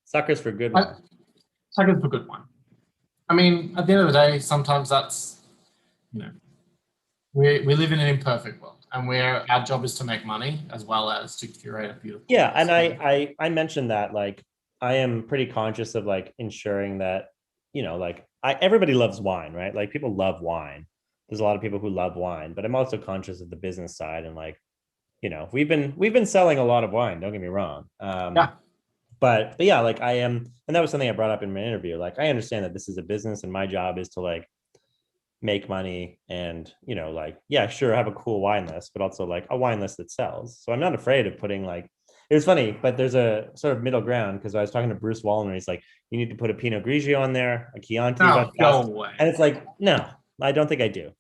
Suckers for good I, one. Suckers for good one. I mean, at the end of the day, sometimes that's, you know, we live in an imperfect world, and our job is to make money as well as to curate a beautiful. Yeah, and I mentioned that like I am pretty conscious of like ensuring that like everybody loves wine, right? Like people love wine. There's a lot of people who love wine, but I'm also conscious of the business side and like we've been selling a lot of wine. Don't get me wrong. Yeah. But yeah, like I am, and that was something I brought up in my interview. Like I understand that this is a business, and my job is to like make money and like yeah sure have a cool wine list but also like a wine list that sells, so I'm not afraid of putting like it was funny, but there's a sort of middle ground because I was talking to Bruce Wallner. He's like, you need to put a Pinot Grigio on there, a Chianti, No, go away. and it's like, no, I don't think I do.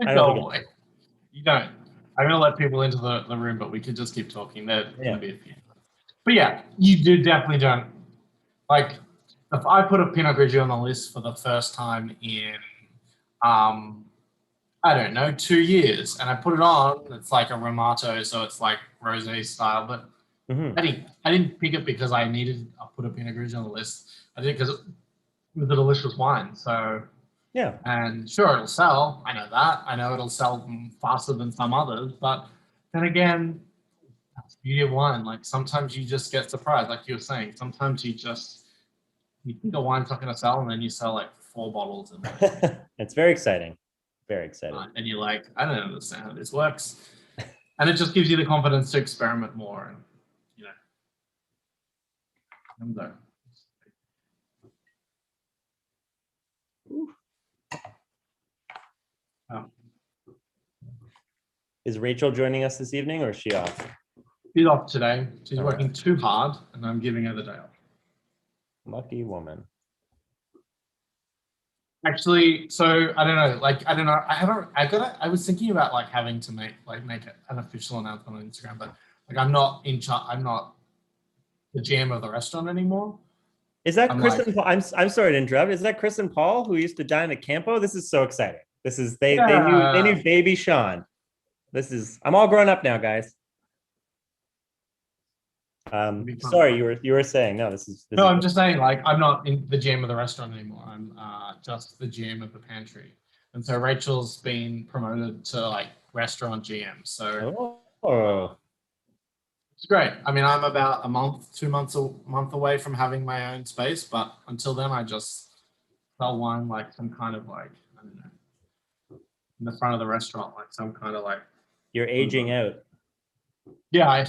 I Go don't think away. You don't. I'm gonna let people into the room, but we can just keep talking. There's gonna be a few. But yeah, you do definitely don't like if I put a Pinot Grigio on the list for the first time in I don't know, 2 years, and I put it on. It's like a Ramato, so it's like rosé style. But Mm-hmm. I didn't pick it because I put a Pinot Grigio on the list. I did because it was a delicious wine. So Yeah, and sure, it'll sell. I know that. I know it'll sell faster than some others. But then again, that's the beauty of wine. Like sometimes you just get surprised, like you were saying. Sometimes you think the wine's not going to sell, and then you sell like 4 bottles in like it's very exciting, very exciting. and you're like, I don't understand how this works, and it just gives you the confidence to experiment more, and there. Oh. Is Rachel joining us this evening, or is she off? She's off today. She's working too hard, and I'm giving her the day off. Lucky woman. Actually, so I don't know. Like I don't know. I was thinking about like having to make an official announcement on Instagram, but like I'm not in charge. I'm not the GM of the restaurant anymore. Is that Chris and Paul? I'm sorry to interrupt. Is that Chris and Paul who used to dine at Campo? This is so exciting. This is they knew baby Sean. I'm all grown up now, guys. Sorry, you were saying no. No, I'm just saying like I'm not in the GM of the restaurant anymore. I'm just the GM of the pantry, and so Rachel's been promoted to like restaurant GM. So it's great. I mean, I'm about a month away from having my own space, but until then, I just sell wine like some kind of like I don't know in the front of the restaurant, like some kind of like. You're aging out. Yeah,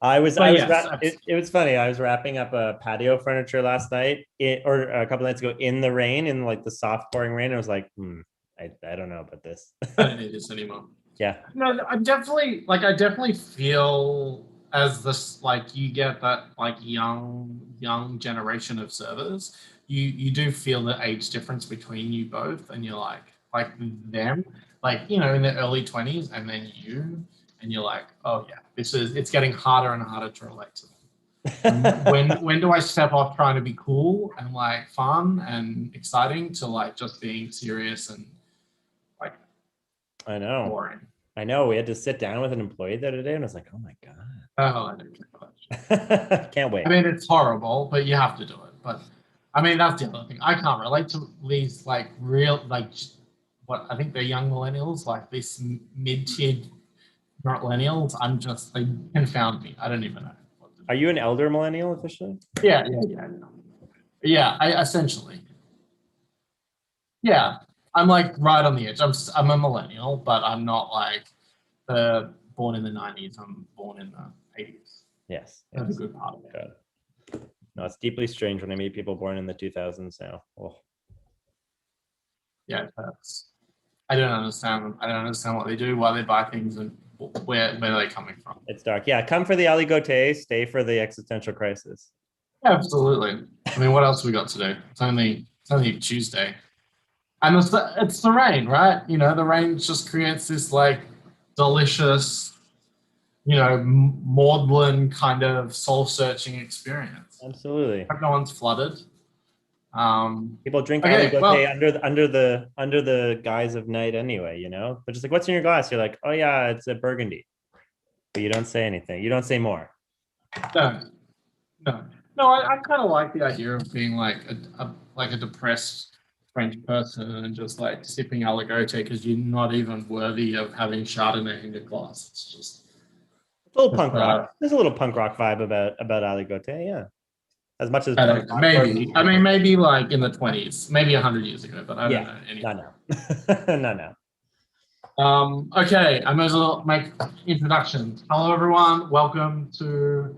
it was funny. I was wrapping up a patio furniture last night, or a couple nights ago, in the rain, in like the soft pouring rain. I was like, I don't know about this. I don't need this anymore. Yeah. No, I definitely feel as this like you get that like young generation of servers. You do feel the age difference between you both, and you're like them, like in their early 20s, and then you. And you're like, oh yeah, it's getting harder and harder to relate to them. when do I step off trying to be cool and like fun and exciting to like just being serious and like I know boring? I know. We had to sit down with an employee the other day, and I was like, oh my god. Oh, I don't can't wait. I mean, it's horrible, but you have to do it. But I mean, that's the other thing. I can't relate to these like real like what I think they're young millennials, like this mid-tier millennials. They confound me. I don't even know. Are you an elder millennial officially? Yeah. I essentially. Yeah, I'm like right on the edge. I'm a millennial, but I'm not like born in the 90s. I'm born in the 80s. Yes. That's a good part of it. Good. No, it's deeply strange when I meet people born in the 2000s now. Oh. Yeah, I don't understand them. I don't understand what they do, why they buy things, and where are they coming from. It's dark. Yeah, come for the Aligote, stay for the existential crisis. Yeah, absolutely. I mean, what else we got to do? It's only Tuesday. And it's the rain, right? The rain just creates this like delicious, maudlin kind of soul-searching experience. Absolutely. Everyone's flooded. People drink Aligote under the guise of night anyway, They're just like, what's in your glass? You're like, oh yeah, it's a Burgundy. But you don't say anything. You don't say more. No. No, no, I kind of like the idea of being like a depressed French person and just like sipping Aligote because you're not even worthy of having Chardonnay in your glass. It's It's a little just punk rock. There's a little punk rock vibe about Aligote, yeah. As much as I punk don't know, rock works. maybe. I mean, maybe like in the 20s, maybe 100 years ago, but I don't Yeah, know. Anyway. not now. Not now. Okay, I may as well make introductions. Hello, everyone. Welcome to.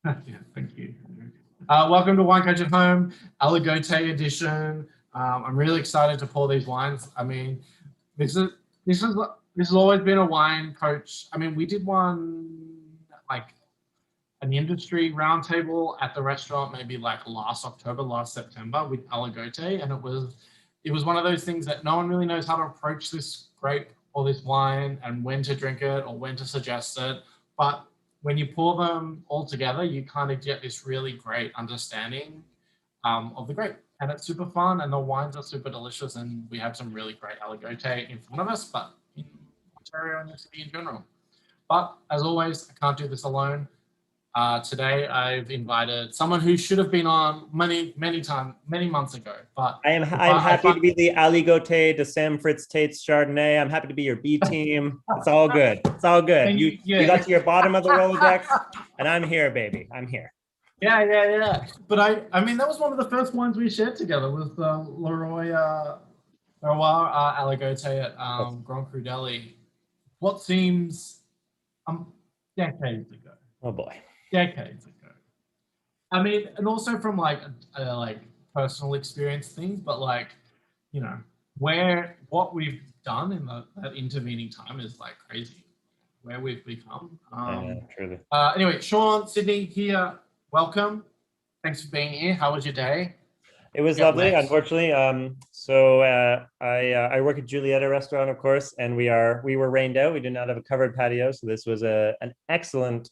Yeah, thank you. Welcome to Wine Coach at Home, Aligote edition. I'm really excited to pour these wines. I mean, this is this is this has always been a wine coach. I mean, we did one like an industry roundtable at the restaurant maybe like last October, last September with Aligote, and it was one of those things that no one really knows how to approach this grape or this wine and when to drink it or when to suggest it. But when you pour them all together, you kind of get this really great understanding of the grape. And it's super fun, and the wines are super delicious. And we have some really great Aligote in front of us, but in Ontario and the city in general. But as always, I can't do this alone. Today, I've invited someone who should have been on many months ago. But I'm I happy find to be the Aligote de Sam Fritz Tate's Chardonnay. I'm happy to be your B team. It's all good. It's all good. You got to your bottom of the Rolodex, and I'm here, baby. I'm here. yeah. But I mean, that was one of the first ones we shared together with Leroy Aligote at Grand Cru Deli. What seems um, decades ago. Oh boy. Decades ago. I mean, and also from like personal experience things, but like you know where what we've done in that intervening time is like crazy. Where we've become. Yeah, truly. Anyway, Sean, Sydney here. Welcome. Thanks for being here. How was your day? It was Get lovely. wet. Unfortunately, I work at Julietta Restaurant, of course, and we were rained out. We did not have a covered patio, so this was an excellent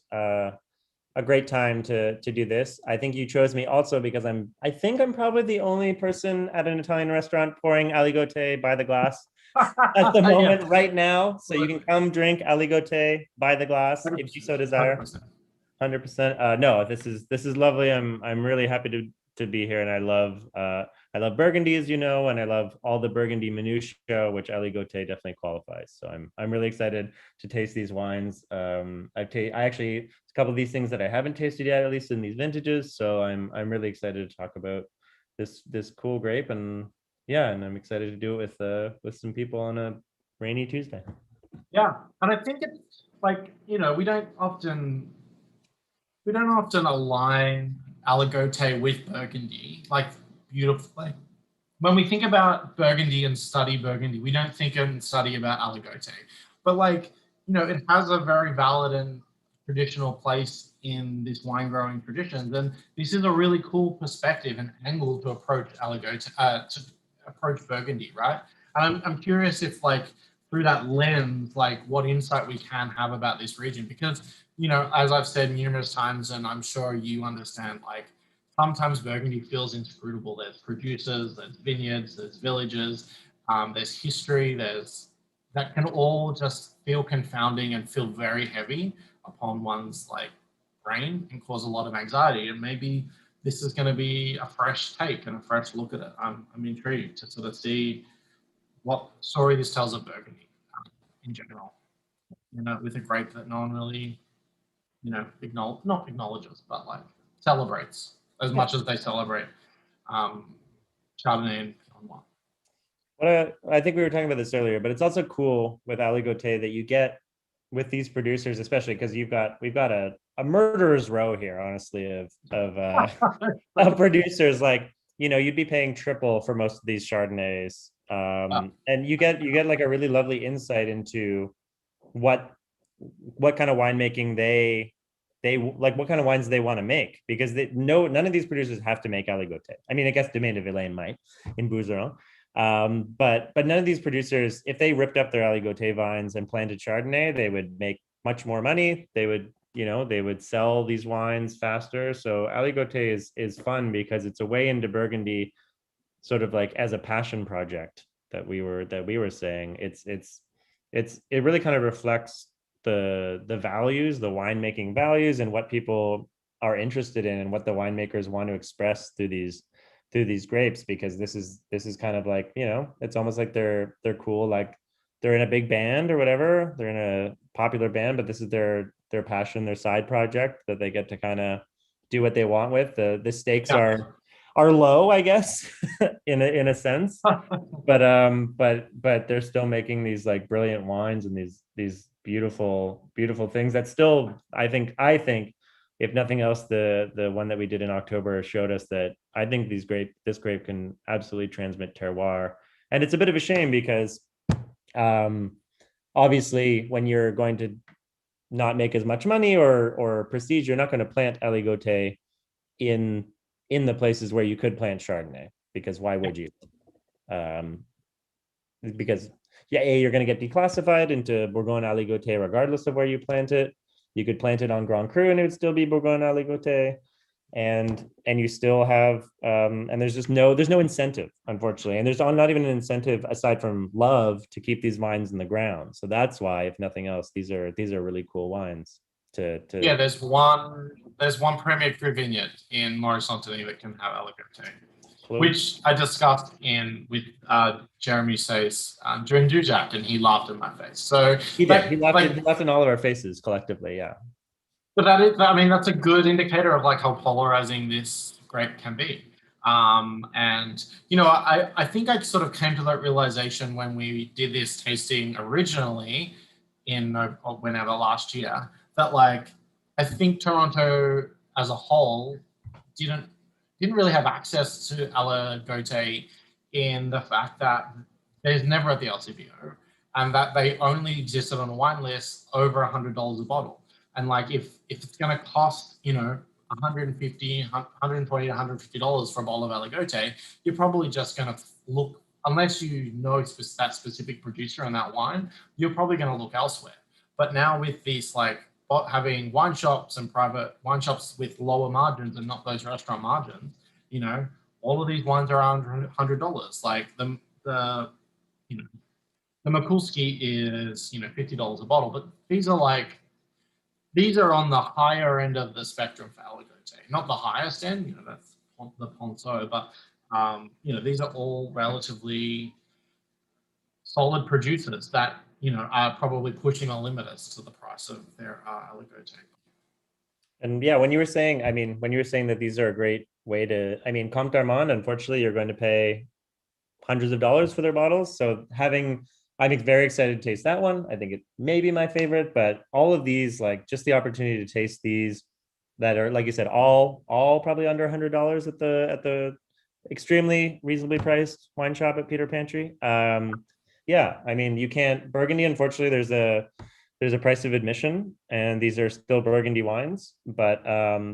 a great time to do this. I think you chose me also because I think I'm probably the only person at an Italian restaurant pouring Aligote by the glass at the Yeah, moment right now. So you can come drink Aligote by the glass if you so desire. 100%. 100%. No, this is lovely. I'm really happy to be here, and I love Burgundy, as you know, and I love all the Burgundy minutiae, which Aligote definitely qualifies. So I'm really excited to taste these wines. I actually a couple of these things that I haven't tasted yet, at least in these vintages. So I'm really excited to talk about this cool grape, and yeah, and I'm excited to do it with some people on a rainy Tuesday. Yeah, and I think it's like we don't often align Aligote with Burgundy like beautifully. When we think about Burgundy and study Burgundy, we don't think and study about Aligote. But it has a very valid and traditional place in this wine growing traditions. And this is a really cool perspective and angle to approach Aligote, to approach Burgundy, right? And I'm curious if through that lens, like what insight we can have about this region, because as I've said numerous times, and I'm sure you understand, like sometimes Burgundy feels inscrutable. There's producers, there's vineyards, there's villages, there's history, there's that can all just feel confounding and feel very heavy upon one's brain and cause a lot of anxiety. And maybe this is going to be a fresh take and a fresh look at it. I'm intrigued to sort of see what story this tells of Burgundy in general. With a grape that no one really, not acknowledges, but celebrates as Yeah. much as they celebrate um, Chardonnay and Pinot Noir. I think we were talking about this earlier, but it's also cool with Aligote that you get with these producers, especially because we've got a murderer's row here, honestly, of producers. Like, you'd be paying triple for most of these Chardonnays. And you get like a really lovely insight into what kind of winemaking they like, what kind of wines they want to make, because none of these producers have to make Aligote. I mean, I guess Domaine de Villaine might in Bouzeron. But none of these producers, if they ripped up their Aligote vines and planted Chardonnay, they would make much more money. They would sell these wines faster. So Aligote is fun because it's a way into Burgundy, sort of like as a passion project that we were saying. It really kind of reflects the values, the winemaking values, and what people are interested in, and what the winemakers want to express through these grapes. Because this is kind of like, you know, it's almost like they're cool, like they're in a big band or whatever, they're in a popular band, but this is their passion, their side project that they get to kind of do what they want with. The stakes Yeah. are low, I guess, in a sense, but they're still making these like brilliant wines and these beautiful things that still, I think if nothing else, the one that we did in October showed us that I think this grape can absolutely transmit terroir. And it's a bit of a shame because um obviously when you're going to not make as much money or prestige, you're not going to plant Aligote in in the places where you could plant Chardonnay, because why would you? Um, because yeah, you're going to get declassified into Bourgogne Aligote regardless of where you plant it. You could plant it on Grand Cru and it would still be Bourgogne Aligote, and you still have and there's no incentive, unfortunately, and there's not even an incentive aside from love to keep these wines in the ground. So that's why, if nothing else, these are really cool wines Yeah, to there's one Premier Cru vineyard in Maurice Antony that can have Aligote, clue. which I discussed in with Jeremy Says during Dujac, and he laughed in my face. So He did. He like, laughed in all of our faces collectively. Yeah. but that is, I mean, that's a good indicator of like how polarizing this grape can be. And you know, I think I sort of came to that realization when we did this tasting originally in whenever last year, that like I think Toronto as a whole didn't didn't really have access to Aligote, in the fact that there's never at the LCBO, and that they only existed on a wine list over $100 a bottle. And like if it's going to cost, you know, 150, 120 to $150 for a bottle of Aligote, you're probably just going to look, unless you know that specific producer and that wine, you're probably going to look elsewhere. But now with these like having wine shops and private wine shops with lower margins and not those restaurant margins, you know, all of these wines are around $100. Like the you know, the Mikulski is, you know, $50 a bottle, but these are on the higher end of the spectrum for Aligote. Not the highest end, you know, that's the Ponceau, but you know, these are all relatively solid producers that, you know, are probably pushing a limit as to the price of their Aligote. And yeah, when you were saying, I mean, when you were saying that these are a great way to, I mean, Comte d'Armand, unfortunately, you're going to pay hundreds of dollars for their bottles. So I'm very excited to taste that one. I think it may be my favorite, but all of these, like just the opportunity to taste these that are, like you said, all probably under $100 at the extremely reasonably priced wine shop at Peter Pantry. Yeah, I mean, you can't Burgundy. Unfortunately, there's a price of admission, and these are still Burgundy wines, but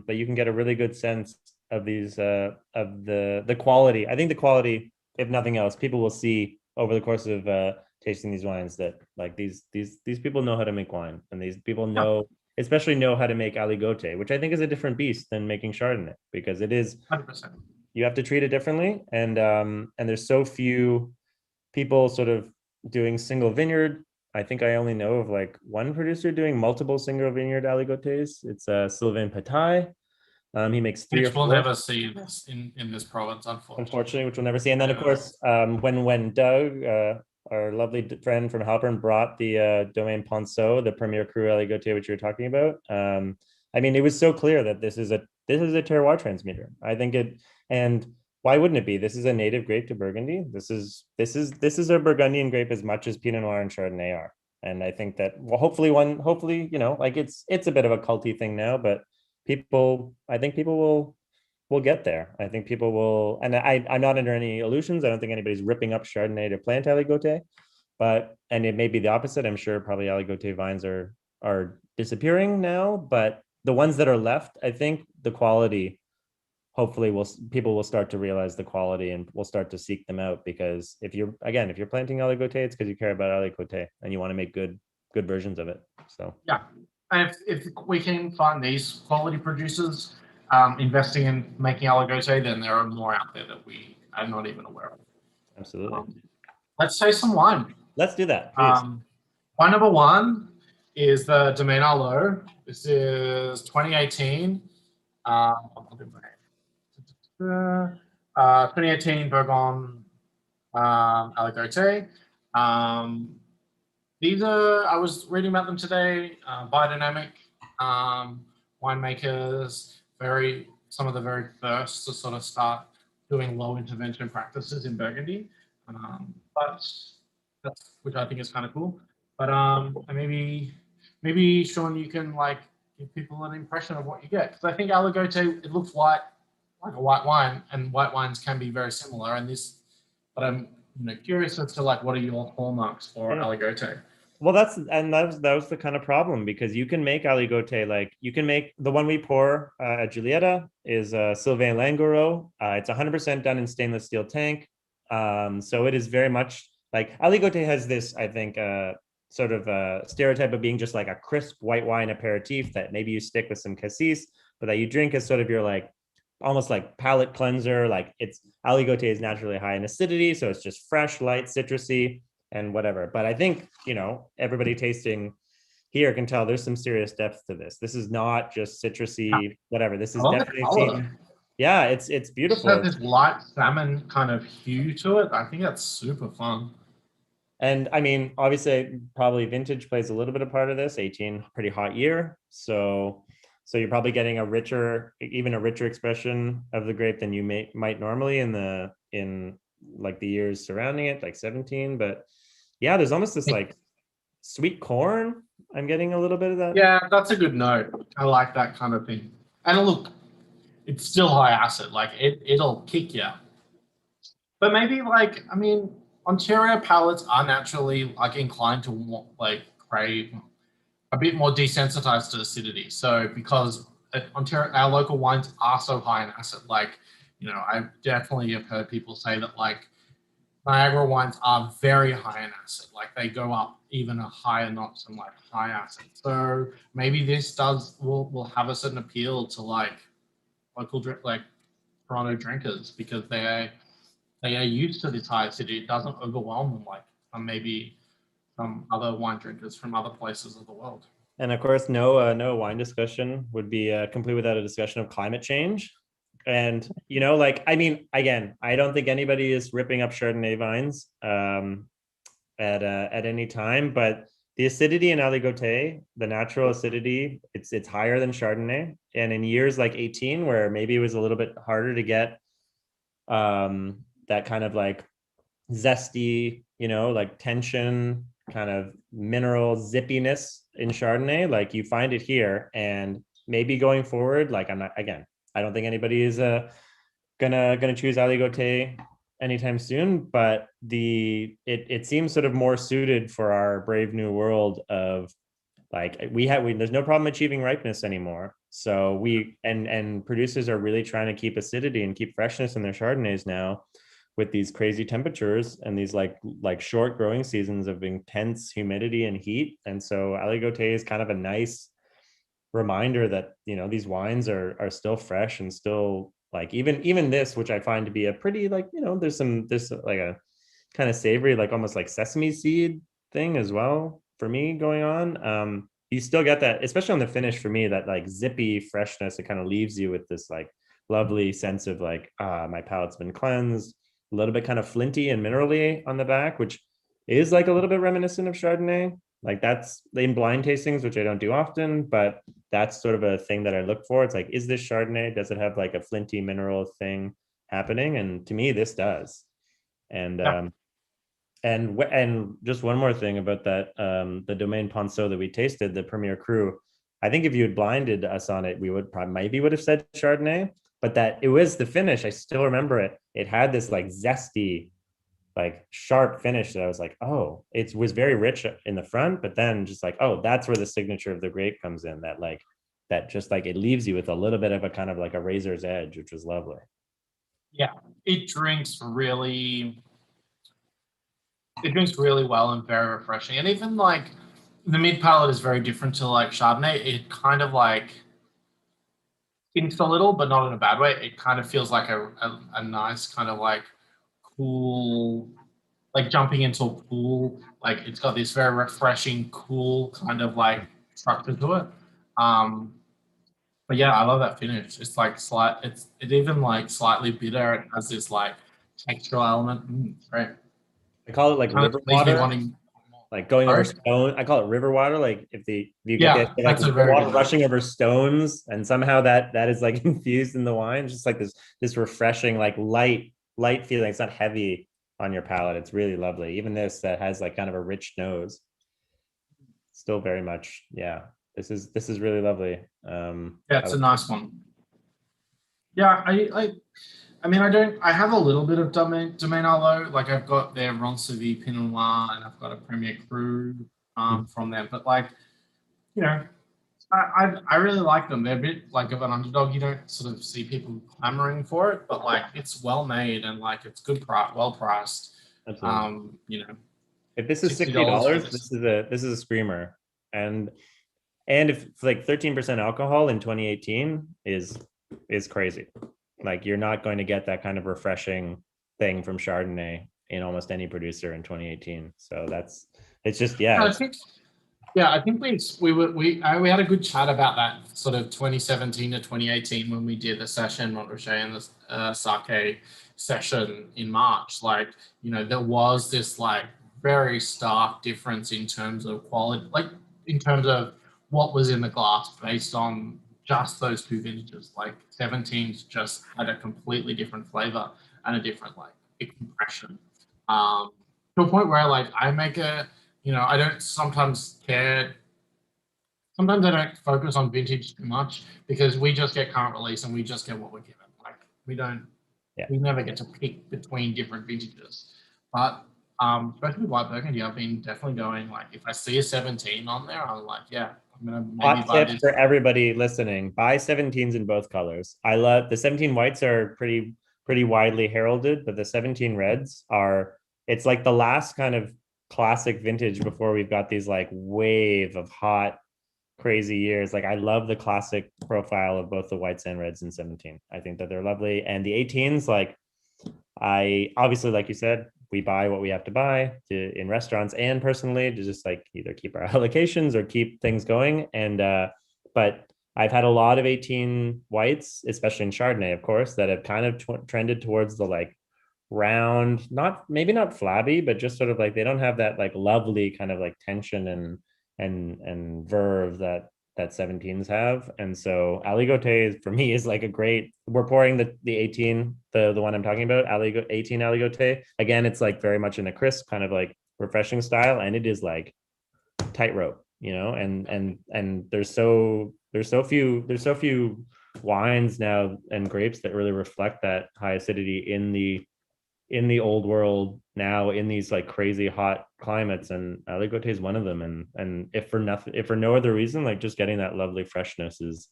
you can get a really good sense of these of the quality. I think the quality, if nothing else, people will see over the course of tasting these wines that like these people know how to make wine, and these people especially know how to make Aligote, which I think is a different beast than making Chardonnay, because it is 100%. you have to treat it differently, and there's so few people sort of doing single vineyard. I think I only know of like one producer doing multiple single vineyard Aligotes. It's Sylvain Patai. He makes three or Which we'll four, never see this in this province, unfortunately. unfortunately, which we'll never see. And then, of course, when Doug, our lovely friend from Halpern, brought the Domaine Ponceau, the Premier Cru Aligote, which you were talking about, I mean, it was so clear that this is a terroir transmitter. I think it, and why wouldn't it be? This is a native grape to Burgundy. This is a Burgundian grape as much as Pinot Noir and Chardonnay are. And I think that, well, hopefully, you know, like it's a bit of a culty thing now, but I think people will get there. I think people will, and I'm not under any illusions. I don't think anybody's ripping up Chardonnay to plant Aligote, and it may be the opposite. I'm sure probably Aligote vines are disappearing now, but the ones that are left, I think the quality, hopefully people will start to realize the quality and will start to seek them out, because if you're planting Aligote, it's because you care about Aligote and you want to make good versions of it. So Yeah, and if we can find these quality producers investing in making Aligote, then there are more out there that we are not even aware of. absolutely. Let's taste some wine. Let's do that, please. Wine number one is the Domaine Arlo. This is 2018. I'll do my 2018 Bourbon Aligote. Um, these are, I was reading about them today, biodynamic winemakers, some of the very first to sort of start doing low intervention practices in Burgundy. But that's, which I think is kind of cool. But and maybe Sean, you can like give people an impression of what you get, because I think Aligote, it looks white, like a white wine, and white wines can be very similar. And this, but I'm curious as to like what are your hallmarks for Yeah. Aligote? Well, that was the kind of problem because you can make aligote like you can make the one we pour at Julieta is Sylvain Langoureau. It's 100% done in stainless steel tank. So it is very much like aligote has this, I think, sort of stereotype of being just like a crisp white wine aperitif that maybe you stick with some cassis, but that you drink as sort of your like almost like palate cleanser. Like it's aligote is naturally high in acidity, so it's just fresh, light, citrusy and whatever. But I think, everybody tasting here can tell there's some serious depth to this. This is not just citrusy, whatever. This I is love the definitely color. seen. Yeah, it's It just beautiful. has this light salmon kind of hue to it. I think that's super fun. And I mean, obviously, probably vintage plays a little bit of part of this. 18, pretty hot year, so you're probably getting even a richer expression of the grape than you might normally in like the years surrounding it, like 17. But yeah, there's almost this like sweet corn. I'm getting a little bit of that. Yeah, that's a good note. I like that kind of thing. And look, it's still high acid. Like it'll kick you. But maybe like, I mean, Ontario palates are naturally like inclined to like crave a bit more desensitized to acidity. So because Ontario, our local wines are so high in acid, like I definitely have heard people say that like Niagara wines are very high in acid, like they go up even a higher notch than like high acid. So maybe this will have a certain appeal to like local like Toronto drinkers because they are used to this high acidity. It doesn't overwhelm them like maybe some other wine drinkers from other places of the world. And of course, no wine discussion would be complete without a discussion of climate change. And like I mean, again, I don't think anybody is ripping up Chardonnay vines at any time, but the acidity in Aligote, the natural acidity, it's higher than Chardonnay. And in years like 18, where maybe it was a little bit harder to get that kind of like zesty, like tension, kind of mineral zippiness in Chardonnay. Like you find it here, and maybe going forward, like I'm not again. I don't think anybody is gonna choose Aligote anytime soon, but it seems sort of more suited for our brave new world of like there's no problem achieving ripeness anymore. So and producers are really trying to keep acidity and keep freshness in their Chardonnays now with these crazy temperatures and these like short growing seasons of intense humidity and heat. And so aligote is kind of a nice reminder that these wines are still fresh and still like even this, which I find to be a pretty like there's like a kind of savory, like almost like sesame seed thing as well for me going on. You still get that, especially on the finish for me, that like zippy freshness. It kind of leaves you with this like lovely sense of like my palate's been cleansed, a little bit kind of flinty and minerally on the back, which is like a little bit reminiscent of Chardonnay. Like that's in blind tastings, which I don't do often, but that's sort of a thing that I look for. It's like, is this Chardonnay? Does it have like a flinty mineral thing happening? And to me, this does. And Yeah. and just one more thing about that, the Domaine Ponceau that we tasted, the Premier Cru. I think if you had blinded us on it, we would have said Chardonnay, but that it was the finish. I still remember it. It had this like zesty, like sharp finish that I was like, oh, it was very rich in the front, but then just like, oh, that's where the signature of the grape comes in. That just like it leaves you with a little bit of a kind of like a razor's edge, which was lovely. Yeah, it drinks really it drinks really well and very refreshing. And even like the mid palate is very different to like Chardonnay. It kind of like hints a little, but not in a bad way. It kind of feels like a nice kind of like cool like jumping into a pool. Like it's got this very refreshing, cool kind of like structure to it. Um, but yeah, I love that finish. It's like slight. It even like slightly bitter. It has this like textural element. It's great. I call it like Kind of river leaves me water, wanting like going over more. stone. I call it river water. Like if you get the Yeah, idea, like that's a river very water good word. rushing over stones, and somehow that is like infused in the wine, it's just like this refreshing, like light feeling. It's not heavy on your palate. It's really lovely. Even this that has like kind of a rich nose, still very much, yeah. This is really lovely. Yeah, I it's a like it. nice one. Yeah, I mean, I don't. I have a little bit of Domaine Arlo. Like I've got their Ronceville Pinot Noir, and I've got a Premier Cru from them. But like, you know, I really like them. They're a bit like of an underdog. You don't sort of see people clamoring for it, but like it's well made and like it's good price, well priced. Absolutely. You know, If this is $60 sixty for dollars, this. this is a screamer. And if it's like 13% alcohol in 2018 is crazy. Like you're not going to get that kind of refreshing thing from Chardonnay in almost any producer in 2018. So that's it's just yeah, I it's think Yeah, I think we had a good chat about that sort of 2017 to 2018 when we did the session Montrachet and the sake session in March. Like, there was this like very stark difference in terms of quality, like in terms of what was in the glass based on just those two vintages. Like 17s just had a completely different flavor and a different like impression. Um, to a point where like I make a I don't sometimes care. Sometimes I don't focus on vintage too much because we just get current release and we just get what we're given. Like we don't, yeah. we never get to pick between different vintages. But especially with white burgundy, I've been definitely going like if I see a 17 on there, I'm like, yeah, I'm gonna maybe Hot buy tip this. for everybody listening: buy 17s in both colors. I love the 17 whites are pretty widely heralded, but the 17 reds are it's like the last kind of classic vintage before we've got these like wave of hot crazy years. Like I love the classic profile of both the whites and reds in 17. I think that they're lovely. And the 18s, like I obviously, like you said, we buy what we have to buy in restaurants and personally to just like either keep our allocations or keep things going. And but I've had a lot of 18 whites, especially in Chardonnay, of course, that have kind of trended towards the like round, not maybe not flabby, but just sort of like they don't have that like lovely kind of like tension and verve that 17s have. And so Aligote for me is like a great. We're pouring the 18, the one I'm talking about, 18 Aligote. Again, it's like very much in a crisp kind of like refreshing style, and it is like tightrope, and there's so few wines now and grapes that really reflect that high acidity in the old world now in these like crazy hot climates, and Aligote is one of them. And if for no other reason, like just getting that lovely freshness is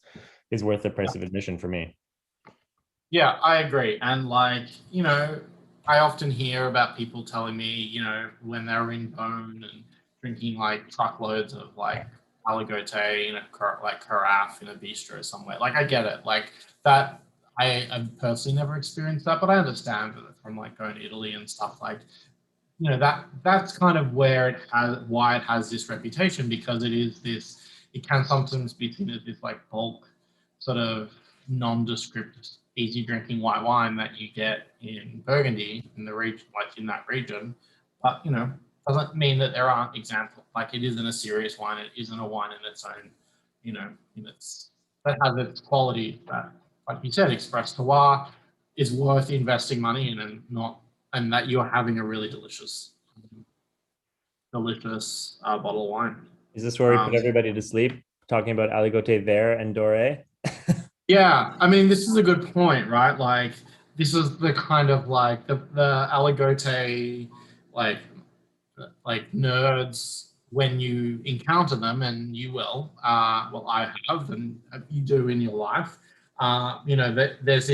worth the price of admission for me. Yeah, I agree. And like, I often hear about people telling me, when they're in Bone and drinking like truckloads of like aligote in a like carafe in a bistro somewhere. Like I get it. Like that I personally never experienced that, but I understand it from like going to Italy and stuff like, that's kind of where it has why it has this reputation because it can sometimes be seen as this like bulk sort of nondescript easy drinking white wine that you get in Burgundy in the region, like in that region. But doesn't mean that there aren't examples. Like it isn't a serious wine. It isn't a wine in its own. In its that has its quality that, like you said, Express Terroir is worth investing money in and not, and that you're having a really delicious bottle of wine. Is this where we put Um, everybody to sleep talking about Aligote Vert and Doré? Yeah, I mean, this is a good point, right? Like, this is the kind of like the Aligote, like nerds when you encounter them, and you will. Well, I have, and you do in your life. There's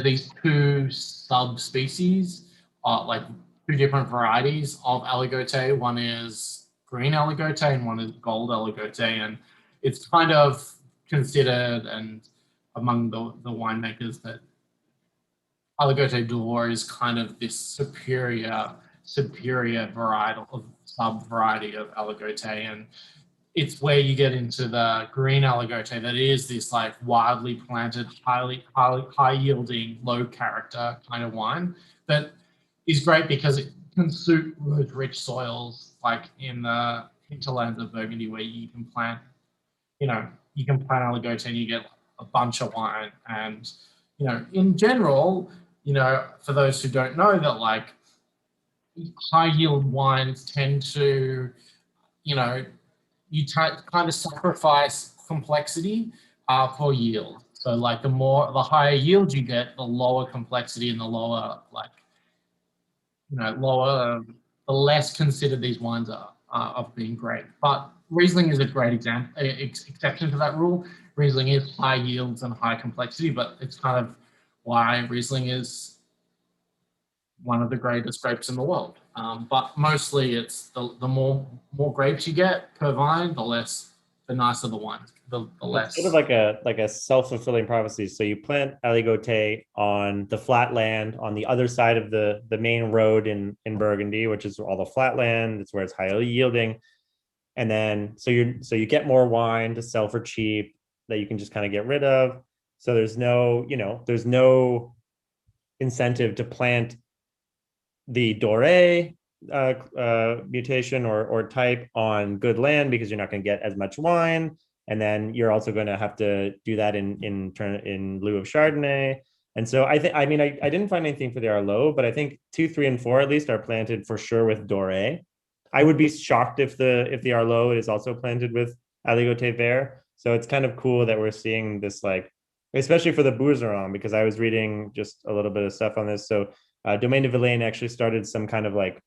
these two subspecies, like two different varieties of Aligote. One is green Aligote, and one is gold Aligote, and it's kind of considered and among the winemakers that Aligote d'Or is kind of this superior varietal of sub variety of Aligote, and it's where you get into the green Aligote that is this like wildly planted, high yielding, low character kind of wine that is great because it can suit those rich soils like in the hinterlands of Burgundy where you can plant, you can plant Aligote and you get a bunch of wine. And, in general, for those who don't know that like high yield wines tend to, you know, kind of sacrifice complexity for yield. So like the higher yield you get, the lower complexity and the lower like lower the less considered these wines are of being great. But Riesling is a great exception to that rule. Riesling is high yields and high complexity, but it's kind of why Riesling is one of the greatest grapes in the world. But mostly, it's the more grapes you get per vine, the nicer the wine, the It's sort of less. like a self-fulfilling prophecy. So you plant aligote on the flat land on the other side of the main road in Burgundy, which is all the flat land. It's where it's highly yielding. And then so you get more wine to sell for cheap that you can just kind of get rid of. So there's no incentive to plant the Doré mutation or type on good land because you're not going to get as much wine, and then you're also going to have to do that in lieu of Chardonnay. And so I didn't find anything for the Arlo, but I think 2, 3, and 4 at least are planted for sure with Doré. I would be shocked if the Arlo is also planted with Aligote Vert. So it's kind of cool that we're seeing this like, especially for the Bourgeron, because I was reading just a little bit of stuff on this. So Domaine de Villaine actually started some kind of like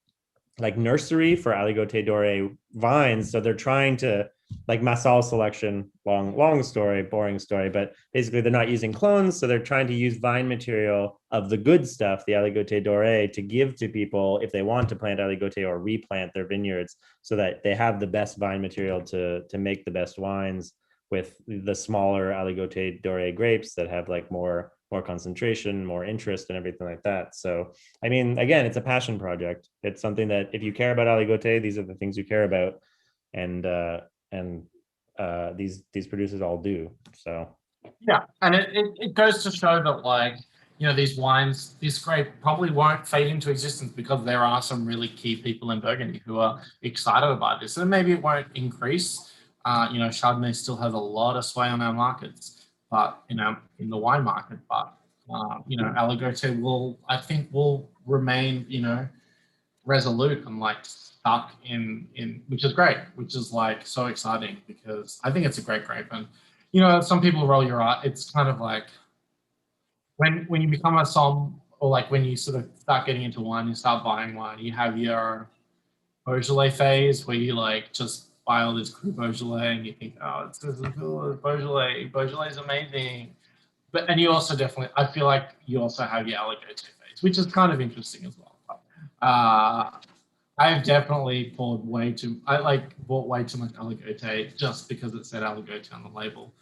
nursery for Aligote Doré vines. So they're trying to like Massal selection, long story, boring story, but basically they're not using clones. So they're trying to use vine material of the good stuff, the Aligote Doré, to give to people if they want to plant Aligote or replant their vineyards so that they have the best vine material to make the best wines with the smaller Aligote Doré grapes that have like more concentration, more interest, and everything like that. So, I mean, again, it's a passion project. It's something that if you care about Aligote, these are the things you care about, and these producers all do. So, Yeah, and it goes to show that like these wines, this grape probably won't fade into existence because there are some really key people in Burgundy who are excited about this, and maybe it won't increase. Chardonnay still has a lot of sway on our markets, but in the wine market, but Aligote I think, will remain, resolute and like stuck in which is great, which is like so exciting because I think it's a great grape. And some people roll your eye. It's kind of like when you become a som, or like when you sort of start getting into wine, you start buying wine, you have your Beaujolais phase where you like just buy all this Cru Beaujolais and you think, oh, it's this is cool, Beaujolais. Beaujolais is amazing. But and you also definitely, I feel like you also have your Aligote phase, which is kind of interesting as well. I've definitely I like bought way too much Aligote just because it said Aligote on the label.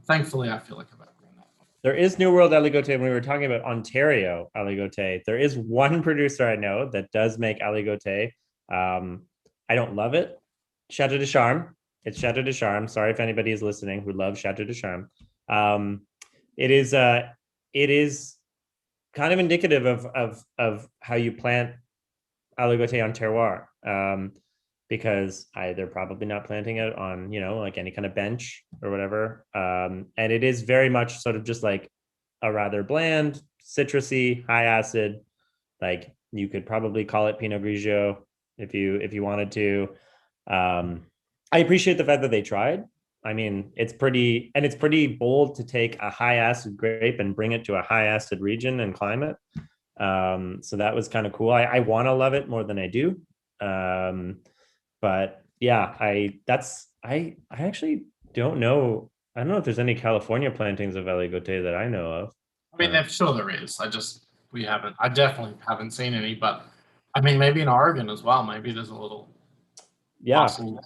Thankfully, I feel like I've outgrown that. there is New World Aligote. When we were talking about Ontario Aligote, there is one producer I know that does make Aligote. I don't love it. Chateau de Charme. It's Chateau de Charme. Sorry if anybody is listening who loves Chateau de Charme. Um, it is it is kind of indicative of how you plant aligote on terroir, because they're probably not planting it on like any kind of bench or whatever, and it is very much sort of just like a rather bland, citrusy, high acid. Like you could probably call it Pinot Grigio if you wanted to. I appreciate the fact that they tried. I mean, it's pretty bold to take a high acid grape and bring it to a high acid region and climate. So that was kind of cool. I want to love it more than I do. Um, but yeah, I actually don't know. I don't know if there's any California plantings of Aligote that I know of. I mean, I'm sure there is. We haven't. I definitely haven't seen any, but I mean, maybe in Oregon as well. Maybe there's a little Yeah, muscle.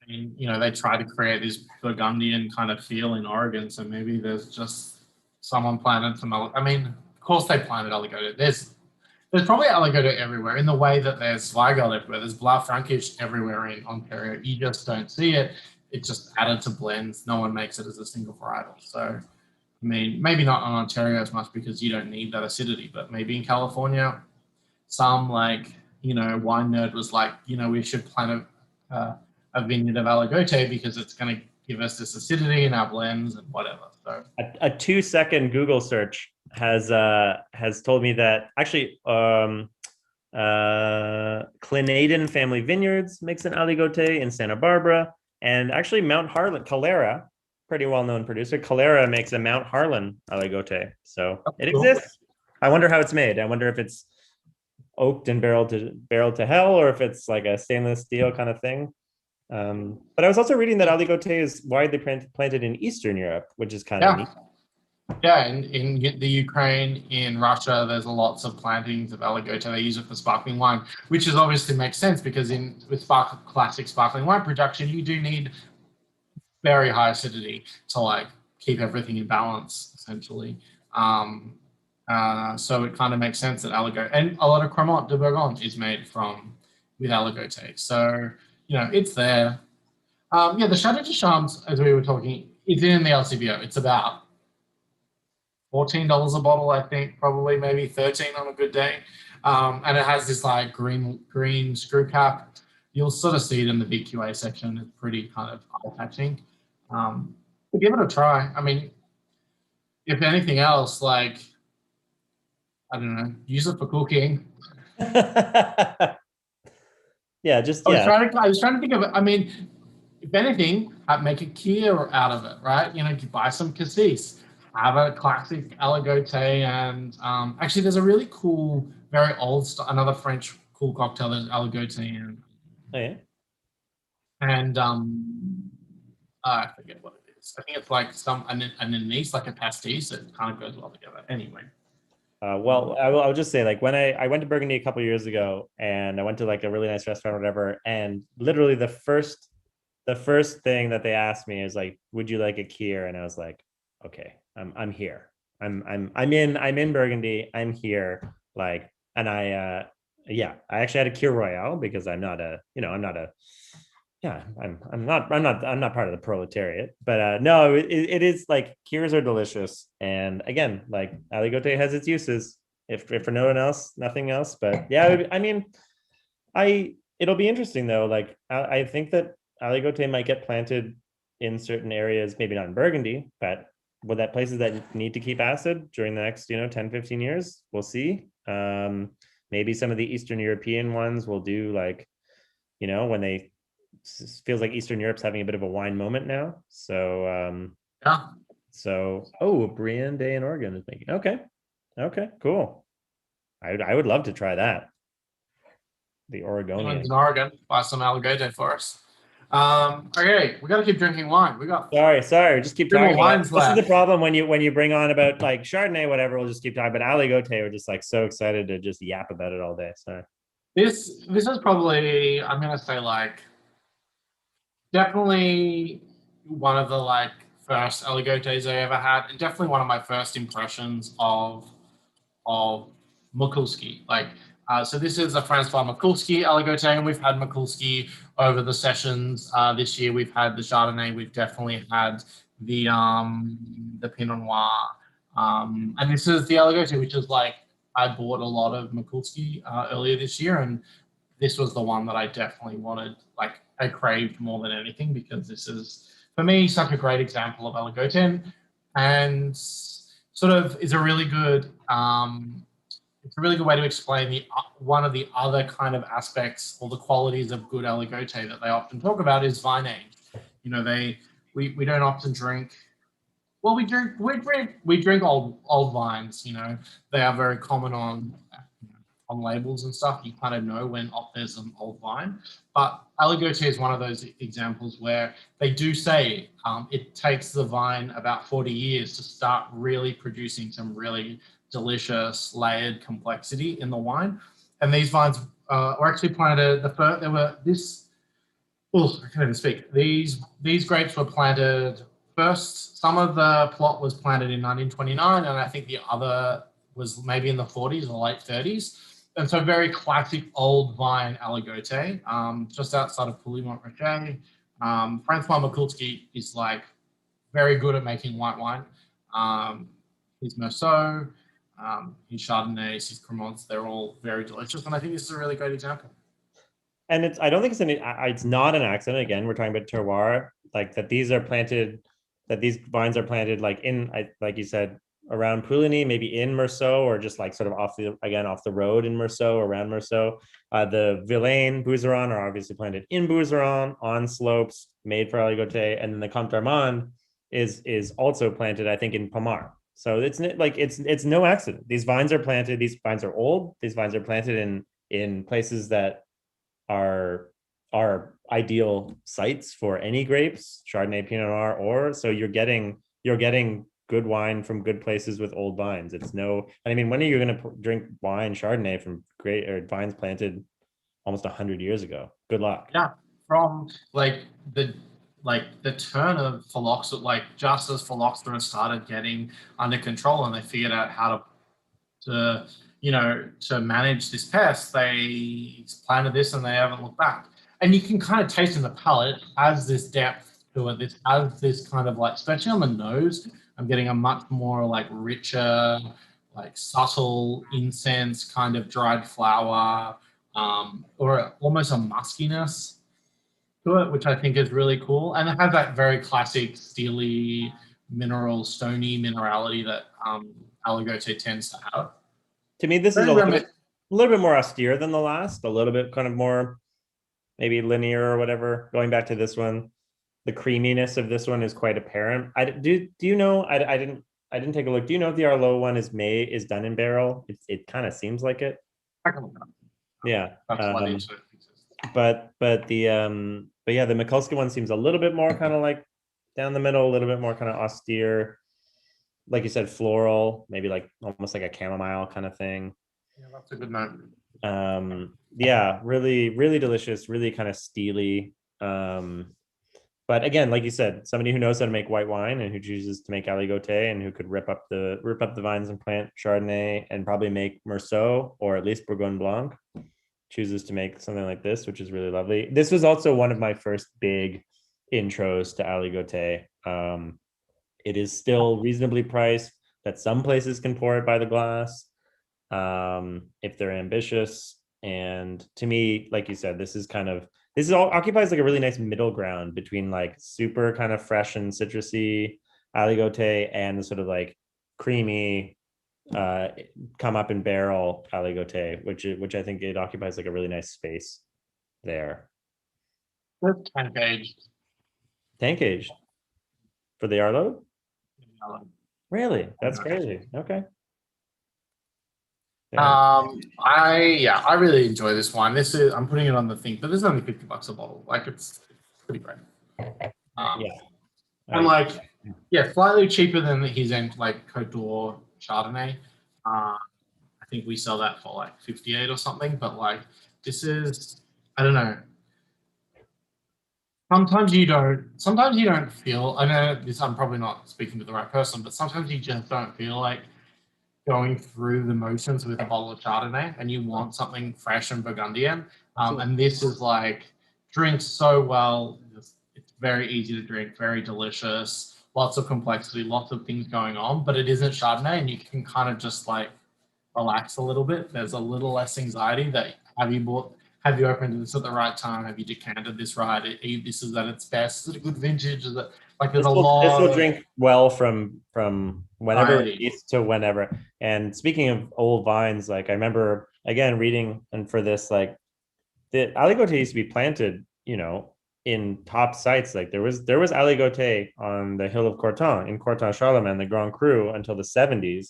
I mean, they try to create this Burgundian kind of feel in Oregon, so maybe there's just someone planted some. I mean, of course they planted Aligote. There's probably Aligote everywhere in the way that there's Zweigelt everywhere. There's Blaufränkisch everywhere in Ontario. You just don't see it. It's just added to blends. No one makes it as a single varietal. So, I mean, maybe not on Ontario as much because you don't need that acidity, but maybe in California, some like, wine nerd was like, we should plant a vineyard of Aligote because it's going to give us this acidity in our blends and whatever. So a 2-second Google search has told me that actually Clenadin Family Vineyards makes an Aligote in Santa Barbara, and actually Mount Harlan, Calera, pretty well-known producer, Calera makes a Mount Harlan Aligote. So it cool. exists. I wonder how it's made. I wonder if it's oaked and barrel to hell, or if it's like a stainless steel kind of thing. But I was also reading that Aligote is widely planted in Eastern Europe, which is kind of neat. Yeah, in the Ukraine, in Russia, there's lots of plantings of Aligote. They use it for sparkling wine, which is obviously makes sense because with classic sparkling wine production, you do need very high acidity to like keep everything in balance, essentially. So it kind of makes sense that Aligote, and a lot of Cremant de Bourgogne is made with Aligote. So, it's there. The Chateau de Charmes, as we were talking, is in the LCBO. It's about $14 a bottle, I think, probably maybe 13 on a good day. And it has this like green screw cap. You'll sort of see it in the BQA section. It's pretty kind of eye-catching. But give it a try. I mean, if anything else, like, I don't know, use it for cooking. Yeah, I was trying to think of it. I mean, if anything, make a kir out of it, right? You buy some cassis, have a classic Aligote, and actually, there's a really cool, very old, another French cool cocktail that's Aligote and I forget what it is. I think it's like an anise, like a pastis. It kind of goes well together. Anyway. Well, I'll just say, like, when I went to Burgundy a couple of years ago, and I went to like a really nice restaurant or whatever, and literally the first thing that they asked me is like, "Would you like a kir?" And I was like, "Okay, I'm here. I'm in Burgundy. I'm here." Like, and I actually had a kir royale because I'm not a I'm not part of the proletariat, but no, it is like kirs are delicious, and again, like Aligote has its uses, if for no one else, nothing else. But yeah, I mean, it'll be interesting though. Like I think that Aligote might get planted in certain areas, maybe not in Burgundy, but will that places that need to keep acid during the next 10, 15 years. We'll see. Maybe some of the Eastern European ones will do like, when they feels like Eastern Europe's having a bit of a wine moment now. So yeah. So Brienne Day in Oregon is making okay, cool. I would love to try that. The Oregonian. In Oregon, buy some Aligote for us. Okay, we got to keep drinking wine. We got sorry, just keep talking. Wines this is the problem when you bring on about like Chardonnay, whatever. We'll just keep talking. But Aligote, we're just like so excited to just yap about it all day. So this is probably, I'm gonna say, like, definitely one of the like first Aligotes I ever had, and definitely one of my first impressions of Mikulski. Like, so this is a Francois Mikulski Aligote, and we've had Mikulski over the sessions this year. We've had the Chardonnay. We've definitely had the Pinot Noir, and this is the Aligote, which is like, I bought a lot of Mikulski earlier this year, and this was the one that I definitely wanted. Like, I craved more than anything because this is, for me, such a great example of Aligote, and sort of is a really good. It's a really good way to explain one of the other kind of aspects or the qualities of good Aligote that they often talk about is vine age. We don't often drink. Well, we drink old vines. They are very common on labels and stuff. You kind of know when there's an old vine. But Aligote is one of those examples where they do say it takes the vine about 40 years to start really producing some really delicious layered complexity in the wine. And these vines were actually planted, I can't even speak. These grapes were planted first, some of the plot was planted in 1929, and I think the other was maybe in the 40s or late 30s. And so, very classic old vine Aligote, just outside of Pouilly-Montmartre. Francois Mikulski is like very good at making white wine. His Merceau, his Chardonnays, his Cremants, they're all very delicious. And I think this is a really great example. And I don't think it's not an accident. Again, we're talking about terroir, like that these are planted, that these vines are planted like like you said, around Pouligny, maybe in Meursault, or just like sort of off the road in Meursault, around Meursault. The Villain, Bouzeron are obviously planted in Bouzeron on slopes made for Aligote, and then the Comte d'Armand is also planted, I think, in Pomar. So it's no accident. These vines are planted. These vines are old. These vines are planted in places that are ideal sites for any grapes, Chardonnay, Pinot Noir, or so you're getting good wine from good places with old vines. It's no, I mean, when are you going to drink wine Chardonnay from great or vines planted almost 100 years ago? Good luck. Yeah, from the turn of phylloxera, like just as phylloxera started getting under control and they figured out how to manage this pest, they planted this and they haven't looked back. And you can kind of taste in the palate, it has this depth to it. This has this kind of like, especially on the nose, I'm getting a much more like richer, like subtle incense kind of dried flower, or almost a muskiness to it, which I think is really cool. And it has that very classic steely, mineral, stony minerality that Aligote tends to have. To me, this is Very a little bit more austere than the last, a little bit kind of more maybe linear or whatever. Going back to this one, the creaminess of this one is quite apparent. Do you know? I didn't take a look. Do you know if the Arlo one is done in barrel? It kind of seems like it. Yeah. That's what it is. But yeah, the Mikulski one seems a little bit more kind of like down the middle, a little bit more kind of austere, like you said, floral, maybe like almost like a chamomile kind of thing. Yeah, that's a good note. Yeah, really, really delicious, really kind of steely. But again, like you said, somebody who knows how to make white wine and who chooses to make Aligote and who could rip up the vines and plant Chardonnay and probably make Meursault or at least Bourgogne Blanc, chooses to make something like this, which is really lovely. This was also one of my first big intros to Aligote. It is still reasonably priced that some places can pour it by the glass, if they're ambitious. And to me, like you said, this is all occupies like a really nice middle ground between like super kind of fresh and citrusy Aligote and the sort of like creamy come up in barrel Aligote, which I think it occupies like a really nice space there. That's kind of aged. Tank aged for the Arlo? Um, Really? That's crazy. Okay. I really enjoy this wine. I'm putting it on the thing, but this is only $50 a bottle. Like it's pretty great. Yeah. And like, yeah, slightly cheaper than his end like Cote d'Or Chardonnay. I think we sell that for like 58 or something. But like, this is, I don't know. Sometimes you don't feel. I know this. I'm probably not speaking to the right person, but sometimes you just don't feel like going through the motions with a bottle of Chardonnay, and you want something fresh and Burgundian. And this is like drinks so well. It's very easy to drink, very delicious, lots of complexity, lots of things going on, but it isn't Chardonnay, and you can kind of just like relax a little bit. There's a little less anxiety that have you opened this at the right time? Have you decanted this right? This is at its best. Is it a good vintage? Is it like there's this will of drink well from whenever variety. released to whenever. And speaking of old vines, like I remember again reading and for this, like the Aligote used to be planted, in top sites. Like there was Aligote on the hill of Corton in Corton Charlemagne, the Grand Cru, until the 70s.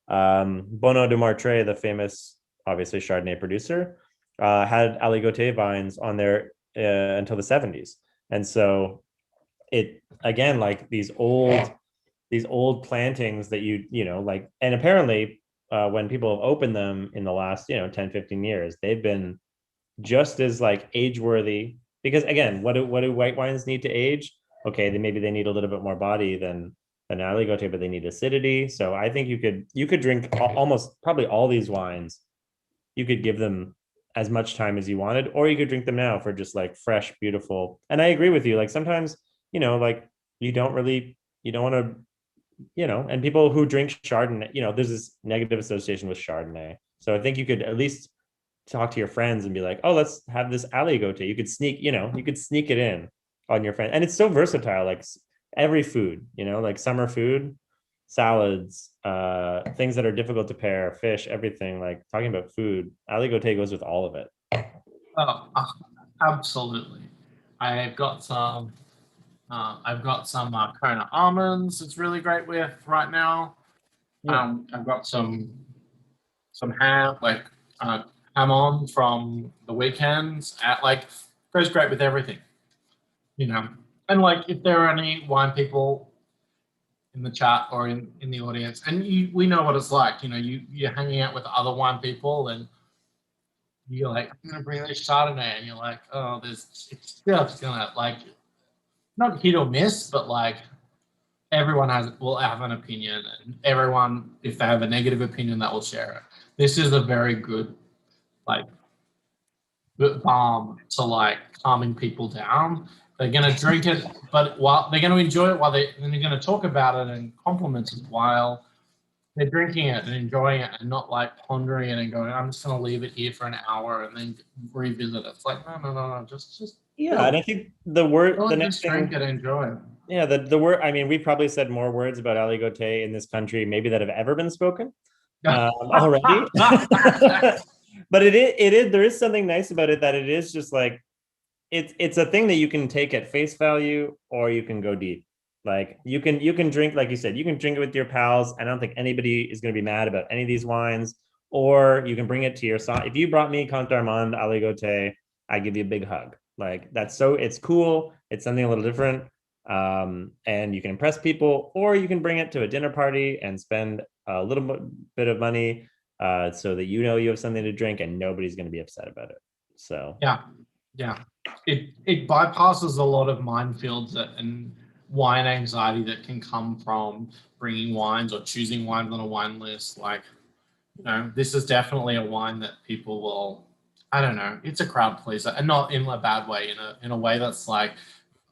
Bonneau de Martre, the famous, obviously Chardonnay producer, had Aligote vines on there until the 70s. And so it again, like these old plantings that like, and apparently when people have opened them in the last 10, 15 years, they've been just as like age worthy, because again, what do white wines need to age? okay, then maybe they need a little bit more body than Aligote, but they need acidity. So I think you could drink almost probably all these wines. You could give them as much time as you wanted, or you could drink them now for just like fresh, beautiful. And I agree with you. Like sometimes, like you don't really, you don't want to, and people who drink Chardonnay, there's this negative association with Chardonnay. So I think you could at least talk to your friends and be like, oh, let's have this Aligote. You could sneak it in on your friend. And it's so versatile, like every food, like summer food, salads, things that are difficult to pair, fish, everything. Like talking about food, Aligote goes with all of it. Oh, absolutely. I've got some. I've got some Kona almonds. It's really great with right now. Yeah. I've got some ham, like uh, ham on from the weekends. At like goes great with everything, you know. And like if there are any wine people in the chat or in the audience, and we know what it's like. You're hanging out with other wine people, and you're like, I'm gonna bring this Chardonnay, and you're like, oh, it's just gonna like not hit or miss, but like everyone will have an opinion, and everyone, if they have a negative opinion, that will share it. This is a very good like balm to like calming people down. They're gonna drink it, but while they're gonna enjoy it, then they're gonna talk about it and compliment it while they're drinking it and enjoying it, and not like pondering it and going, I'm just gonna leave it here for an hour and then revisit it. It's like no, just Yeah. And chill. I think the Really next just drink thing, it and enjoy it. yeah, the word, I mean, we've probably said more words about Aligote in this country, maybe that have ever been spoken already. But there is something nice about it, that it is just like, it's a thing that you can take at face value, or you can go deep. Like you can drink, like you said, you can drink it with your pals. I don't think anybody is going to be mad about any of these wines. Or you can bring it to your son. If you brought me Comte Armand Aligote, I give you a big hug. Like it's cool. It's something a little different. And you can impress people, or you can bring it to a dinner party and spend a little bit of money, so that you have something to drink and nobody's going to be upset about it. So Yeah, yeah. It bypasses a lot of minefields and wine anxiety that can come from bringing wines or choosing wines on a wine list. Like, this is definitely a wine that people will. I don't know. It's a crowd pleaser, and not in a bad way. In a way that's like,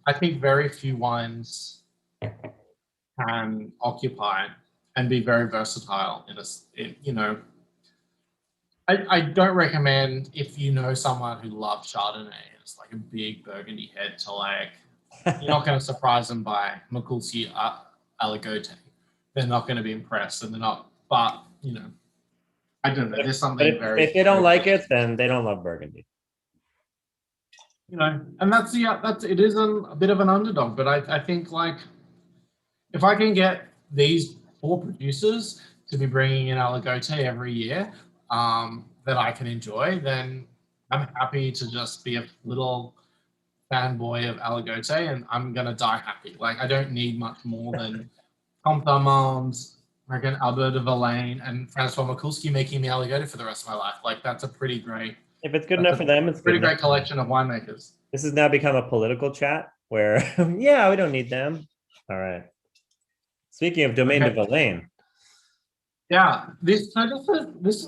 I think very few wines can occupy and be very versatile I don't recommend, if you know someone who loves Chardonnay and it's like a big Burgundy head, to like, you're not going to surprise them by Mikulski Aligote. They're not going to be impressed, and they're not. But I don't know. There's but something if very they don't very like it, versatile. then they don't love Burgundy. And that's it is a bit of an underdog, but I think like if I can get these four producers to be bringing in Aligote every year, that I can enjoy, then I'm happy to just be a little fanboy of Aligote, and I'm gonna die happy. Like I don't need much more than Comte Armand, reckon Albert de Verlaine, and Francois Mikulski making me Aligote for the rest of my life. Like If it's good that's enough a for them, it's good pretty enough great for me. collection of winemakers. This has now become a political chat where, yeah, we don't need them. All right. Speaking of Domaine de Okay. Verlaine, Yeah, this is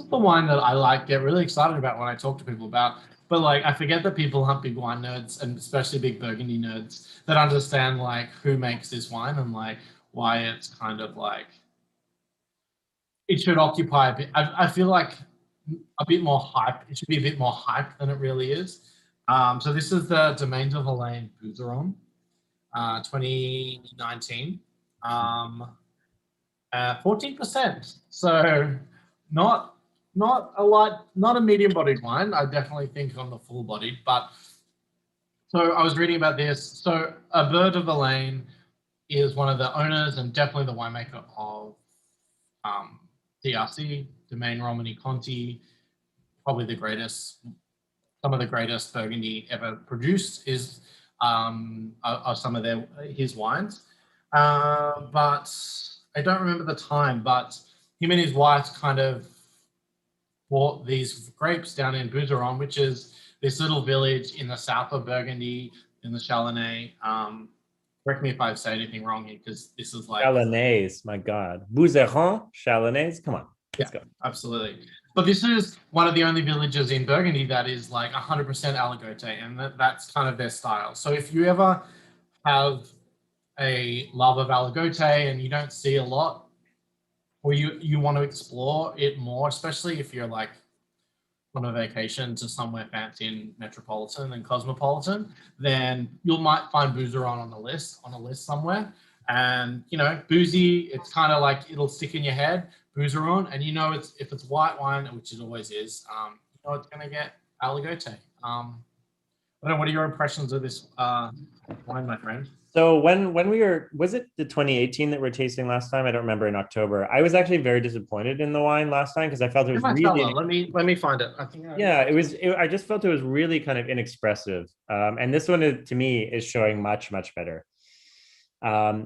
the wine that I like get really excited about when I talk to people about. But like I forget that people aren't big wine nerds, and especially big Burgundy nerds that understand like who makes this wine and like why it's kind of like it should occupy a bit. I feel like a bit more hype. It should be a bit more hype than it really is. So this is the Domaine de Verlaine Bouzeron, 2019. 14%. So not not a medium bodied wine. I definitely think on the full bodied. But so I was reading about this. So Albert de Verlaine is one of the owners and definitely the winemaker of DRC, Domaine Romani Conti, probably some of the greatest Burgundy ever produced are some of his wines. But I don't remember the time, but him and his wife kind of bought these grapes down in Bouzeron, which is this little village in the south of Burgundy in the Chalonnais. Correct me if I say anything wrong here, because this is like, Chalonnaise, my God. Bouzeron, Chalonnaise. Come on, yeah, let's go. absolutely. But this is one of the only villages in Burgundy that is like 100% Aligote, and that's kind of their style. So if you ever have a love of Aligote and you don't see a lot, or you want to explore it more, especially if you're like on a vacation to somewhere fancy and metropolitan and cosmopolitan, then you might find Boozeron on a list somewhere. And you know, boozy, it's kind of like it'll stick in your head, Boozeron, and you know it's if it's white wine, which it always is, you know it's gonna get Aligote. I don't know. What are your impressions of this wine, my friend? So when we were, was it the 2018 that we're tasting last time? I don't remember. In October, I was actually very disappointed in the wine last time because I felt it was really, Let me find it. I think yeah, it was. I just felt it was really kind of inexpressive. And this one to me is showing much better.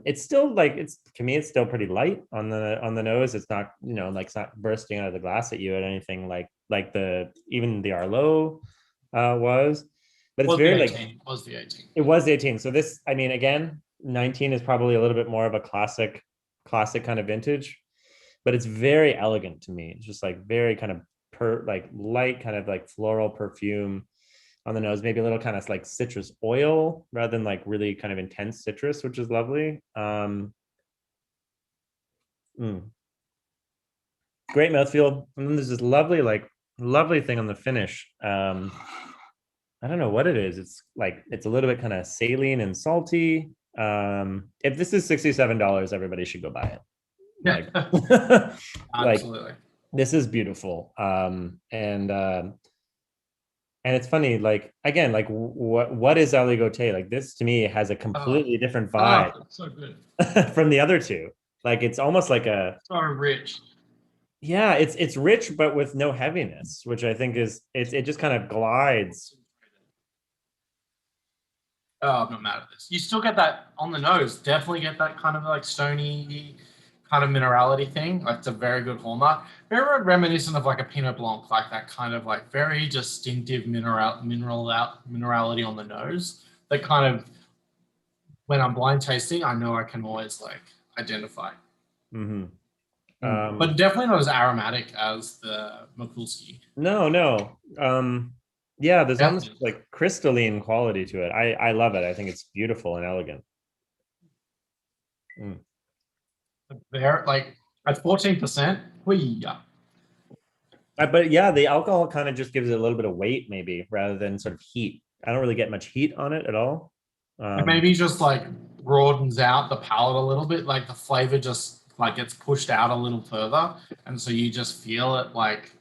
It's still like it's to me, it's still pretty light on the nose. It's not, you know, like it's not bursting out of the glass at you at anything like the even the Arlo was, but it's was the very like 18. Was the 18. it was 18. So this, I mean, again, 19 is probably a little bit more of a classic kind of vintage, but it's very elegant to me. It's just like very kind of like light, kind of like floral perfume on the nose, maybe a little kind of like citrus oil rather than like really kind of intense citrus, which is lovely. Mm, great mouthfeel. And then there's this lovely thing on the finish. I don't know what it is. It's like it's a little bit kind of saline and salty. If this is $67, everybody should go buy it. Yeah, Like, like absolutely. this is beautiful. And it's funny, like again, like what is Aligote? Like this to me has a Oh, completely different oh, vibe so good. from the other two. Like it's almost like a So rich. yeah, it's rich but with no heaviness, which I think is it just kind of glides. Oh, I'm not mad at this. You still get that on the nose. Definitely get that kind of like stony kind of minerality thing. Like it's a very good hallmark. Very reminiscent of like a Pinot Blanc, like that kind of like very distinctive minerality on the nose. That kind of when I'm blind tasting, I know I can always like identify. Mm-hmm. But definitely not as aromatic as the Mikulski. No. Yeah, there's almost Definitely. like crystalline quality to it. I love it. I think it's beautiful and elegant. Mm. They're like at 14%. We But yeah, the alcohol kind of just gives it a little bit of weight, maybe, rather than sort of heat. I don't really get much heat on it at all. it Um, maybe just like broadens out the palate a little bit. Like the flavor just like gets pushed out a little further, and so you just feel it like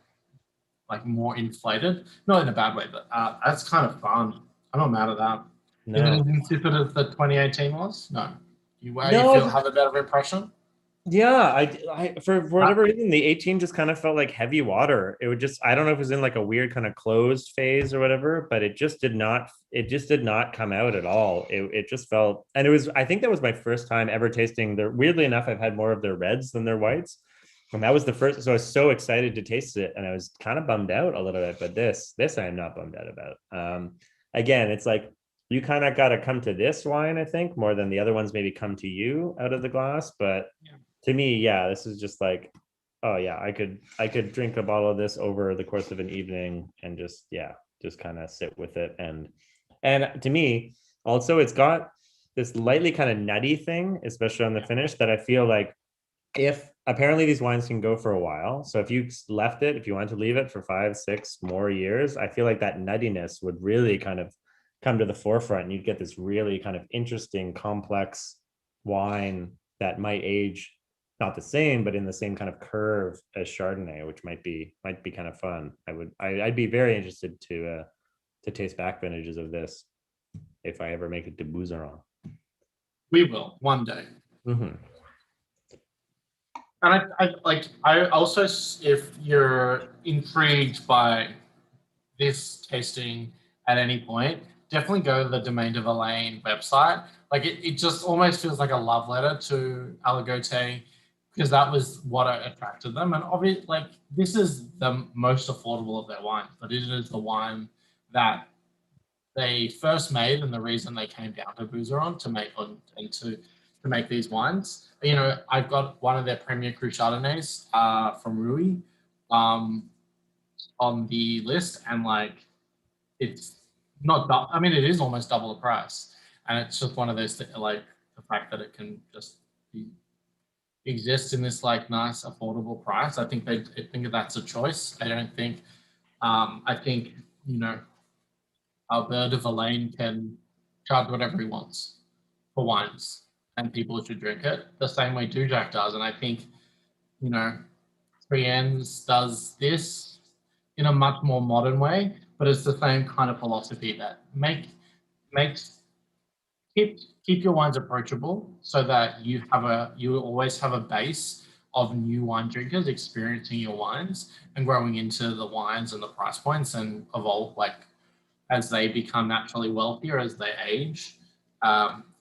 more inflated. Not in a bad way, but that's kind of fun. I'm not mad at that. Is it no, as insipid as the 2018 was? No. You no, feel have a better impression? yeah, I for Uh, whatever reason, the 18 just kind of felt like heavy water. It would just, I don't know if it was in like a weird kind of closed phase or whatever, but it just did not come out at all. It just felt, and it was, I think that was my first time ever tasting their, weirdly enough, I've had more of their reds than their whites. And that was the first, so I was so excited to taste it, and I was kind of bummed out a little bit, but this I am not bummed out about. Again, it's like you kind of got to come to this wine, I think, more than the other ones maybe come to you out of the glass, but yeah. to me, yeah, this is just like, oh yeah, I could drink a bottle of this over the course of an evening and just yeah, just kind of sit with it. And to me, also it's got this lightly kind of nutty thing, especially on the finish, that I feel like if apparently these wines can go for a while. So if you left it, if you wanted to leave it for 5, 6 more years, I feel like that nuttiness would really kind of come to the forefront, and you'd get this really kind of interesting, complex wine that might age not the same, but in the same kind of curve as Chardonnay, which might be kind of fun. I'd be very interested to taste back vintages of this if I ever make it to Bouzeron. We will one day. Mm-hmm. And I also, if you're intrigued by this tasting at any point, definitely go to the Domaine de Villaine website. Like it just almost feels like a love letter to Aligote, because that was what attracted them. And obviously, like this is the most affordable of their wines, but it is the wine that they first made and the reason they came down to Bouzeron to make and to make these wines. You know, I've got one of their Premier Cru Chardonnays from Rui on the list, and like it's not. I mean, it is almost double the price, and it's just one of those like the fact that it can just exist in this like nice affordable price. I think they think that's a choice. I don't think. I think you know Albert de Verlaine can charge whatever he wants for wines, and people should drink it the same way Dujac does. And I think you know Triens does this in a much more modern way, but it's the same kind of philosophy that makes keep your wines approachable so that you always have a base of new wine drinkers experiencing your wines and growing into the wines and the price points and evolve like as they become naturally wealthier as they age.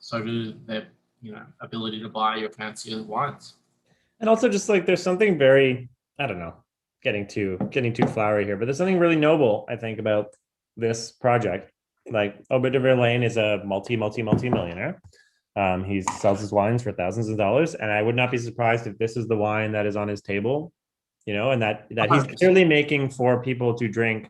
So do their ability to buy your fancier wines. And also just like there's something very, I don't know, getting too flowery here, but there's something really noble, I think, about this project. Like Aubert de Verlaine is a multi millionaire. He sells his wines for thousands of dollars, and I would not be surprised if this is the wine that is on his table, and that he's clearly making for people to drink.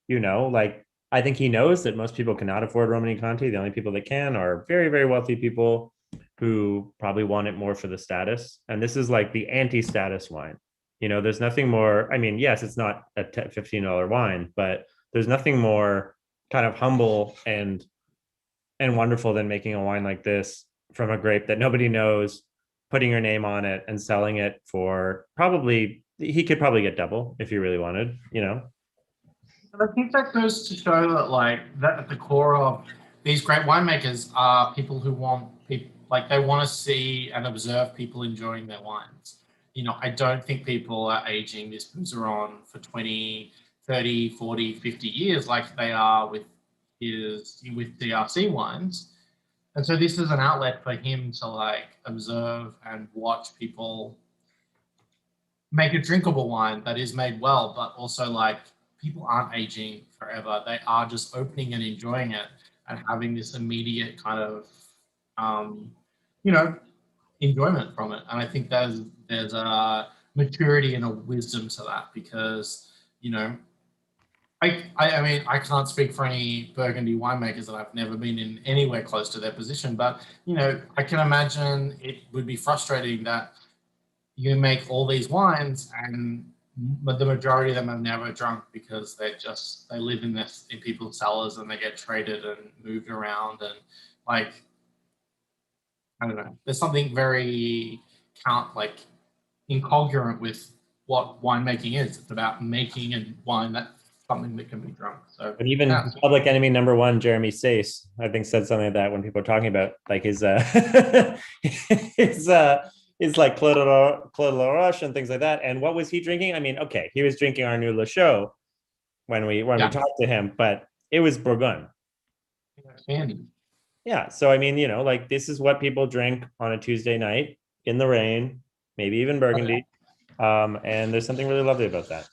Like I think he knows that most people cannot afford Romani Conti. The only people that can are very, very wealthy people who probably want it more for the status. And this is like the anti-status wine. There's nothing more. I mean, yes, it's not a $15 wine, but there's nothing more kind of humble and wonderful than making a wine like this from a grape that nobody knows, putting your name on it and selling it for probably he could probably get double if he really wanted. And I think that goes to show that, like, that at the core of these great winemakers are people who want people, like, they want to see and observe people enjoying their wines. I don't think people are aging this Bouzeron for 20, 30, 40, 50 years like they are with DRC wines. And so this is an outlet for him to, like, observe and watch people make a drinkable wine that is made well, but also, like, people aren't aging forever. They are just opening and enjoying it and having this immediate kind of, um, you know, enjoyment from it. And I think there's a maturity and a wisdom to that because, I mean, I can't speak for any Burgundy winemakers that I've never been in anywhere close to their position, but, I can imagine it would be frustrating that you make all these wines and the majority of them have never drunk because they live in people's cellars and they get traded and moved around and like I don't know. There's something very incongruent with what winemaking is. It's about making a wine that's something that can be drunk. So, but even yeah. Public Enemy #1, Jeremy Sace, I think said something like that when people are talking about like his his like Claude LaRoche and things like that. And what was he drinking? I mean, okay, he was drinking our new Le Show when we talked to him, but it was Bourgogne. Candy. Yeah. So I mean, like this is what people drink on a Tuesday night in the rain, maybe even Burgundy. And there's something really lovely about that.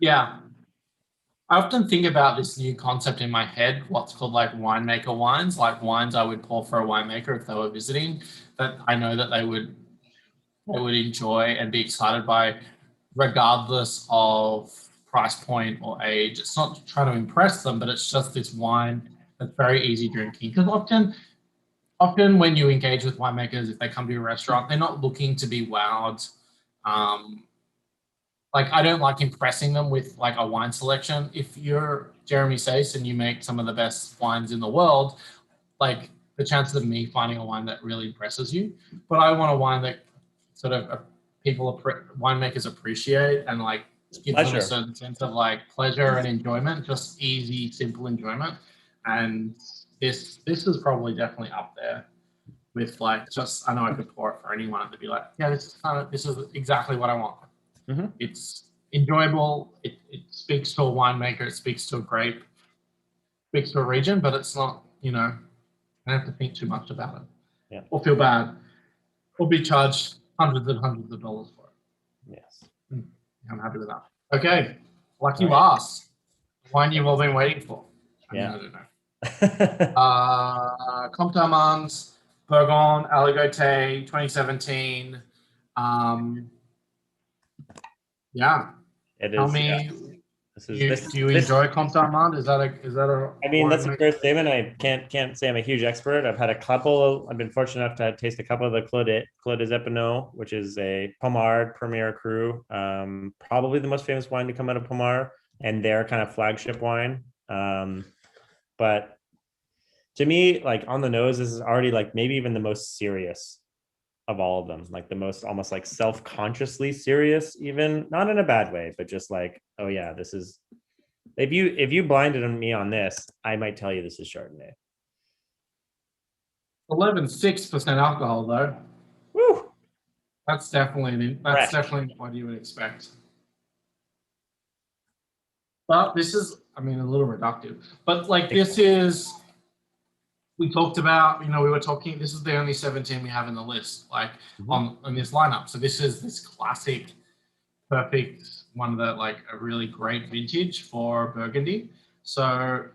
Yeah. I often think about this new concept in my head, what's called like winemaker wines, like wines I would pour for a winemaker if they were visiting, that I know that they would enjoy and be excited by, regardless of price point or age. It's not trying to impress them, but it's just this wine that's very easy drinking. Because often when you engage with winemakers, if they come to your restaurant, they're not looking to be wowed. Like I don't like impressing them with like a wine selection. If you're Jeremy Sace and you make some of the best wines in the world, like the chances of me finding a wine that really impresses you. But I want a wine that sort of winemakers appreciate and like gives them a certain sense of like pleasure and enjoyment, just easy, simple enjoyment. And this is probably definitely up there with like just I know I could pour it for anyone to be like, yeah, this is exactly what I want. Mm-hmm. It's enjoyable. It speaks to a winemaker. It speaks to a grape. Speaks to a region, but it's not. I don't have to think too much about it. Yeah. Or feel bad. Or be charged hundreds and hundreds of dollars for it. Yes. I'm happy with that. Okay. Lucky last. Wine you've all been waiting for. I mean, Yeah. I don't know. Comte d'Armand's Bourgogne Aligote 2017. Um, yeah. It Tell is. Yeah. me, This do is you, this do you this. enjoy Comte d'Armand? Is that a I mean, that's a winemaker? fair statement. I can't say I'm a huge expert. I've had a couple. I've been fortunate enough to taste a couple of the Clos des Epinaux, which is a Pommard Premier Cru, probably the most famous wine to come out of Pommard, and their kind of flagship wine. But to me, like on the nose, this is already like maybe even the most serious of all of them, like the most almost like self-consciously serious, even not in a bad way, but just like, oh yeah, this is if you blinded me on this, I might tell you this is Chardonnay. 11.6% alcohol though. Woo! That's Fresh. definitely what you would expect. But this is, I mean, a little reductive. But like this is, we talked about, we were talking. This is the only 17 we have in the list, like Mhm. on this lineup. So this is this classic, perfect one that like a really great vintage for Burgundy. So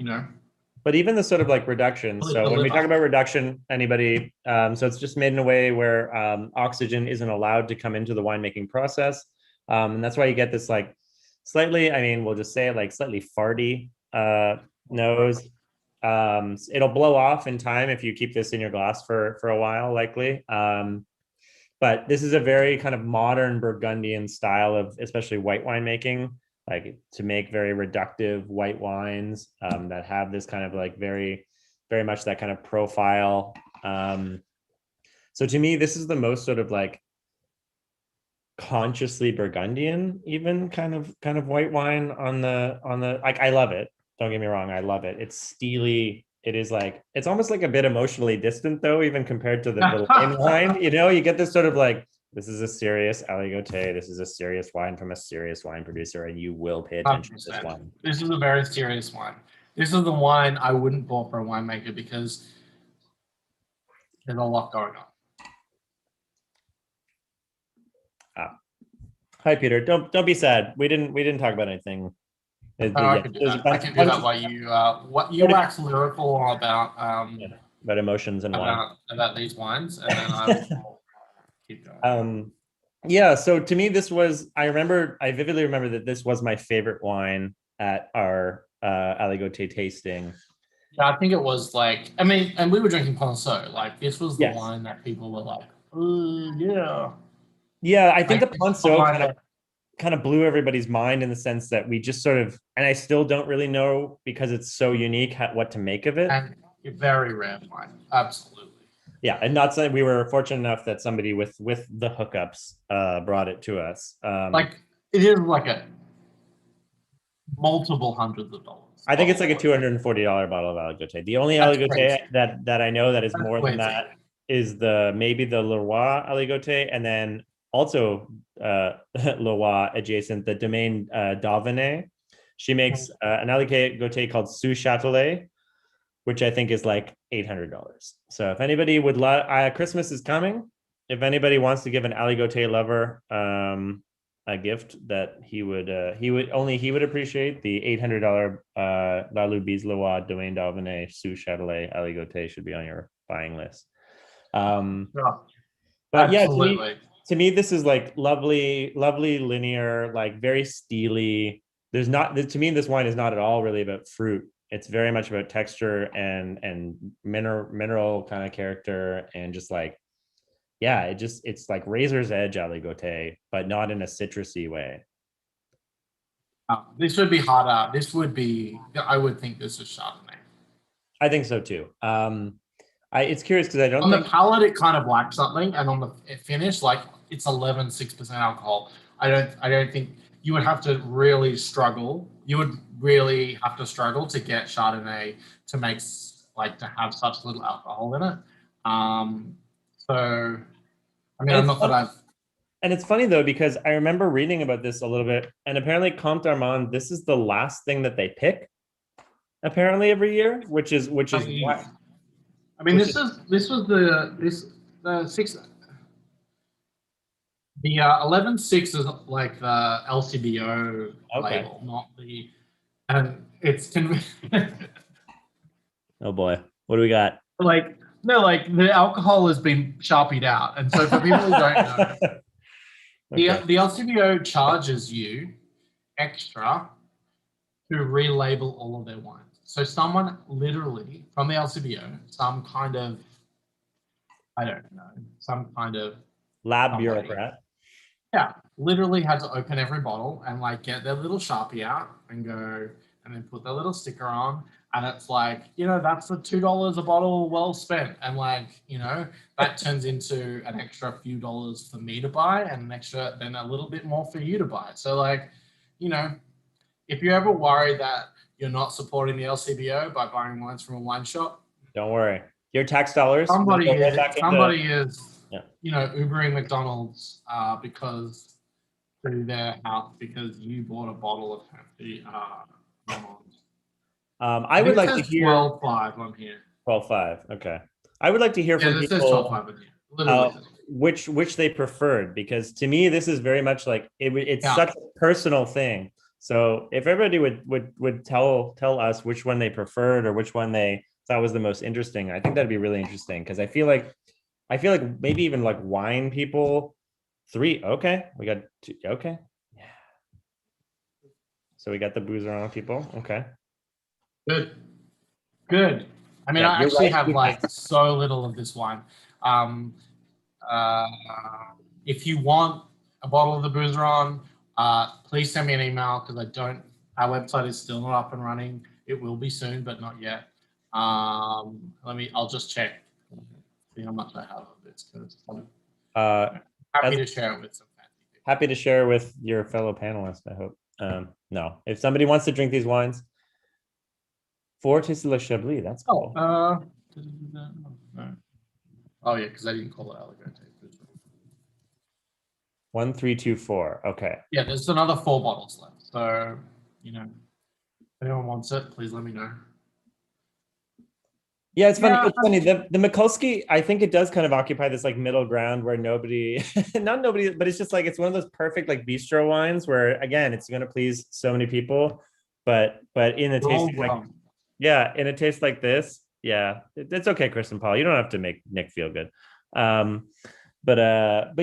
But even the sort of like reduction. really So when we talk deliver. about reduction, anybody, so it's just made in a way where oxygen isn't allowed to come into the winemaking process. And that's why you get this like slightly, I mean, we'll just say it like slightly farty nose. It'll blow off in time if you keep this in your glass for a while, likely. But this is a very kind of modern Burgundian style of especially white wine making, like to make very reductive white wines that have this kind of like very much that kind of profile. So to me, this is the most sort of like consciously Burgundian, even kind of white wine on the like. I love it. Don't get me wrong, I love it. It's steely. It is like it's almost like a bit emotionally distant though, even compared to the lame wine. You get this sort of like this is a serious Aligote. This is a serious wine from a serious wine producer, and you will pay attention to this 100%. wine. This is a very serious wine. This is the wine I wouldn't pour for a winemaker because there's a lot going on. Ah. Hi Peter. Don't be sad. We didn't talk about anything. Oh, I Yeah, can do there's a that. I bunch, can do bunch that while you of wax lyrical about yeah, about emotions and wine. these wines, and then I will keep going. Yeah, so to me this was I vividly remember that this was my favorite wine at our Aligote tasting. Yeah, I think it was like, I mean, and we were drinking Ponceau. Like this was the Yes. wine that people were like, "Ooh, yeah." Yeah, I think Like the this is the Ponceau wine kind of that kind of blew everybody's mind in the sense that we just sort of and I still don't really know because it's so unique what to make of it. and a very rare wine. Absolutely. Yeah, and not saying we were fortunate enough that somebody with the hookups brought it to us. Like it is like a multiple hundreds of dollars I think it's like bottle. a $240 bottle of Aligote. The only That's Aligote crazy. that I know that is That's more than crazy. that is the maybe the Leroy Aligote, and then also Leroy adjacent the Domaine Dauvenet. She makes an Aligote called Sous Châtelet, which I think is like $800. So if anybody would love, Christmas is coming. If anybody wants to give an Aligote lover a gift that he would appreciate, the $800 La Lubise Leroy Domaine d'Auvergne Sous Châtelet Aligote should be on your buying list. Yeah, But yeah, absolutely. to me, this is like lovely, lovely linear, like very steely. There's not to me, this wine is not at all really about fruit. It's very much about texture and mineral kind of character and just like yeah, it's like razor's edge aligote, but not in a citrusy way. This would be harder. This would be. I would think this is Chardonnay. I think so too. It's curious because I don't On the think palate, it kind of lacks something, and on the finish, like it's 11.6% alcohol. I don't think you would have to really struggle. You would really have to struggle to get Chardonnay to make like to have such little alcohol in it. So I mean, and I'm it's not that fun, I've. and it's funny though because I remember reading about this a little bit, and apparently Comte d'Armand, this is the last thing that they pick apparently every year, which is I, what I mean, which is this was the six. The 11.6 is like the LCBO okay. label, not the, and it's Oh boy, what do we got? Like no, like the alcohol has been sharpied out, and so for people who don't know, Okay. the LCBO charges you extra to relabel all of their wines. So someone literally from the LCBO, some kind of I don't know, some kind of Lab somebody, bureaucrat. yeah, literally had to open every bottle and like get their little Sharpie out and go and then put their little sticker on. And it's like, that's the $2 a bottle well spent. And like, that turns into an extra few dollars for me to buy and an extra, then a little bit more for you to buy. So like, you know, if you ever worry that you're not supporting the LCBO by buying wines from a wine shop, Don't worry. Your tax dollars will somebody go right is back into. somebody is Yeah. Ubering McDonald's because to their house because you bought a bottle of Happy Almonds. I I would think it like to says hear 12.5 on here. 12.5. Okay. I would like to hear Yeah, from this says people 12.5 in here. Literally. which they preferred, because to me this is very much like it's Yeah. such a personal thing. So if everybody would tell us which one they preferred or which one they thought was the most interesting, I think that'd be really interesting, because I feel like maybe even like wine people. Three. Okay, we got two. Okay, yeah. So we got the boozer on people. Okay. Good. Good. I mean, Yeah, I you're actually right. have like so little of this wine. Um, uh, if you want a bottle of the Boozeron, please send me an email because I don't. Our website is still not up and running. It will be soon, but not yet. I'll just check. See how much I have of this because I'm Uh, happy as to share it with some fancy people. happy to share with your fellow panelists. I hope. No, if somebody wants to drink these wines, Fortis Le Chablis. That's Oh, cool. no. Oh yeah, because I didn't call it Aligote. 1324. Okay. Yeah, there's another 4 bottles left. So, if anyone wants it, please let me know. Yeah, it's funny. Yeah, It's funny. The Mikulski, I think it does kind of occupy this like middle ground where nobody, not nobody, but it's just like it's one of those perfect like bistro wines where again it's going to please so many people, but in a taste like yeah, in a taste like this, yeah, it's okay, Kristen Paul. You don't have to make Nick feel good. Um, but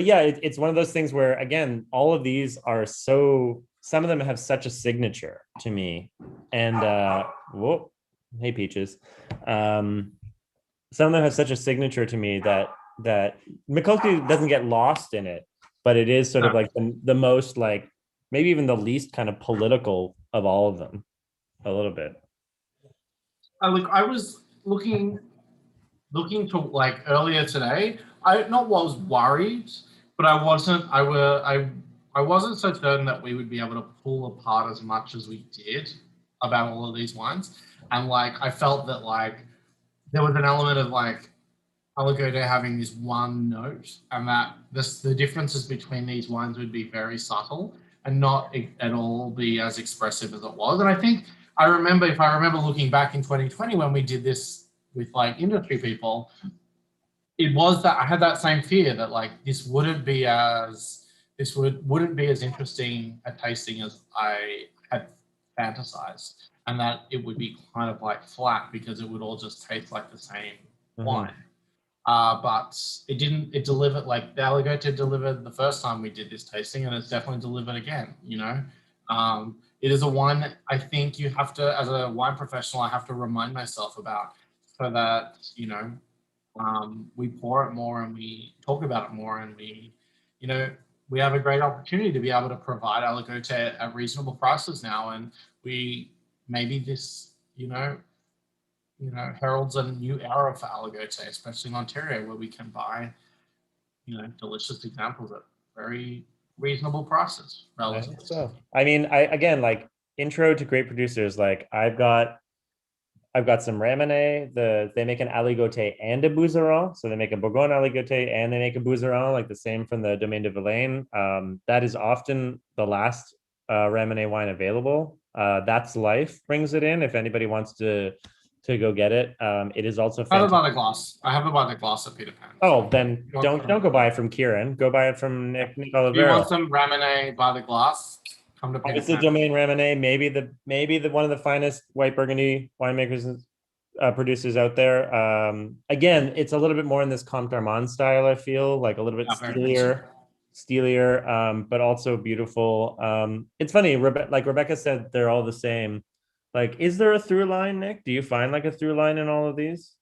yeah, it's one of those things where again, all of these are so some of them have such a signature to me, and whoa, hey Peaches, um, some of them have such a signature to me that Mikulski doesn't get lost in it, but it is sort of no. like the most like maybe even the least kind of political of all of them, a little bit. I was looking to like earlier today. I not was worried, but I wasn't. I wasn't so certain that we would be able to pull apart as much as we did about all of these wines. And like I felt that like there was an element of like Aligote having this one note, and that the differences between these wines would be very subtle and not at all be as expressive as it was. And I think if I remember looking back in 2020 when we did this with like industry people, it was that I had that same fear that like this wouldn't be as interesting a tasting as I had fantasized, and that it would be kind of like flat because it would all just taste like the same Mhm. wine. But it didn't. It delivered like the Aligote delivered the first time we did this tasting, and it's definitely delivered again. It is a wine that I think you have to, as a wine professional, I have to remind myself about, so that we pour it more and we talk about it more, and you know, we have a great opportunity to be able to provide Aligote at reasonable prices now, and we maybe this, heralds a new era for Aligote, especially in Ontario, where we can buy, delicious examples at very reasonable prices, I think relatively so. speaking. I mean, I again like intro to great producers. Like I've got some Ramene. They make an Aligote and a Bouzeron. So they make a Bourgogne Aligote and they make a Bouzeron, like the same from the Domaine de Villaine. That is often the last Ramene wine available. That's Life brings it in. If anybody wants to go get it, it is also I have it fantastic. by the glass. I have it by the glass at Peter Pan. Oh, So then don't go buy it from Kieran. Go buy it from Nick if you want Olivero. some Ramene by the glass, come to Peter Obviously, Pan. Domaine Ramene, maybe the one of the finest white Burgundy winemakers producers out there. Again, it's a little bit more in this Comte Armand style. I feel like a little bit Yeah, very much so. steelier, but also beautiful. It's funny, like Rebecca said, they're all the same. Like, is there a through line, Nick? Do you find like a through line in all of these?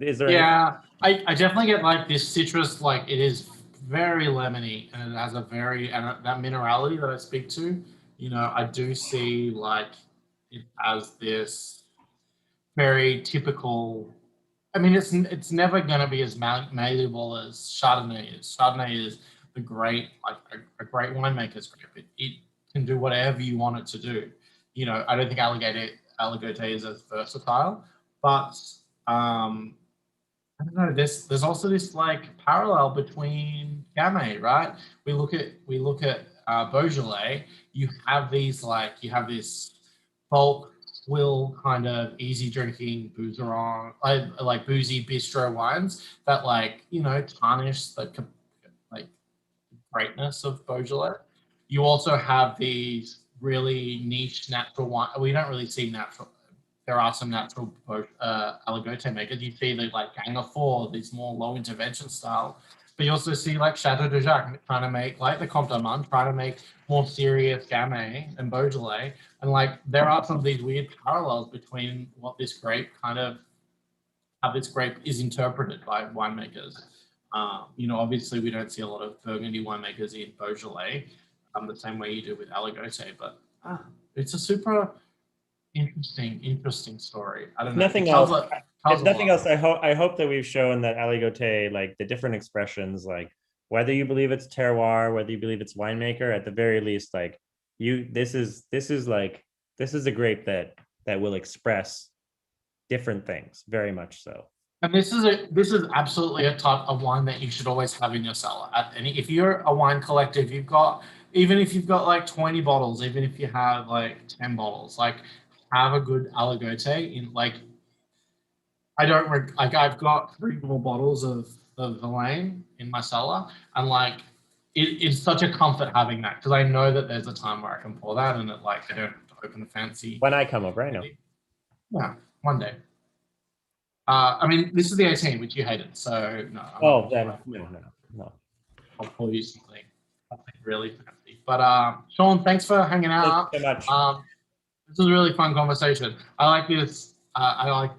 Is there anything? Yeah, I definitely get like this citrus, like it is very lemony and it has a very, and that minerality that I speak to, I do see like it has this very typical. I mean, it's never going to be as malleable as Chardonnay is. Chardonnay is the great, like a great winemaker's grape. It can do whatever you want it to do. I don't think Aligote is as versatile, but um, I don't know. There's also this like parallel between Gamay, right? We look at Beaujolais. You have this bulk will kind of easy drinking boozeron, like boozy bistro wines that tarnish the like greatness of Beaujolais. You also have these really niche natural wine. We don't really see natural. There are some natural Aligote makers. You see the like Gang of Four, these more low intervention style, but you also see like Chateau de Jacques trying to make like the Comte d'Armand trying to make more serious Gamay and Beaujolais, and like there are some of these weird parallels between what this grape kind of how this grape is interpreted by winemakers. Obviously we don't see a lot of Burgundy winemakers in Beaujolais, the same way you do with Aligote, but it's a super interesting story. I If don't know. It nothing tells else, a if tells a nothing lot. else, I hope that we've shown that Aligote, like the different expressions, like whether you believe it's terroir, whether you believe it's winemaker, at the very least, like this is a grape that will express different things, very much so. And this is absolutely a type of wine that you should always have in your cellar. And if you're a wine collector, even if you've got like 20 bottles, even if you have like 10 bottles, like have a good Aligote in like I don't like I've got 3 more bottles of Verlaine in my cellar, and like it's such a comfort having that because I know that there's a time where I can pour that and it like I don't have to open a fancy. When I come over, I know. Yeah, one day. I mean, this is the 18, which you hated, so no, I'm not Oh, going to pour then it. no. I'll pour you something really fancy. But Sean, thanks for hanging Thank you out. so much. This was a really fun conversation. I like this. I like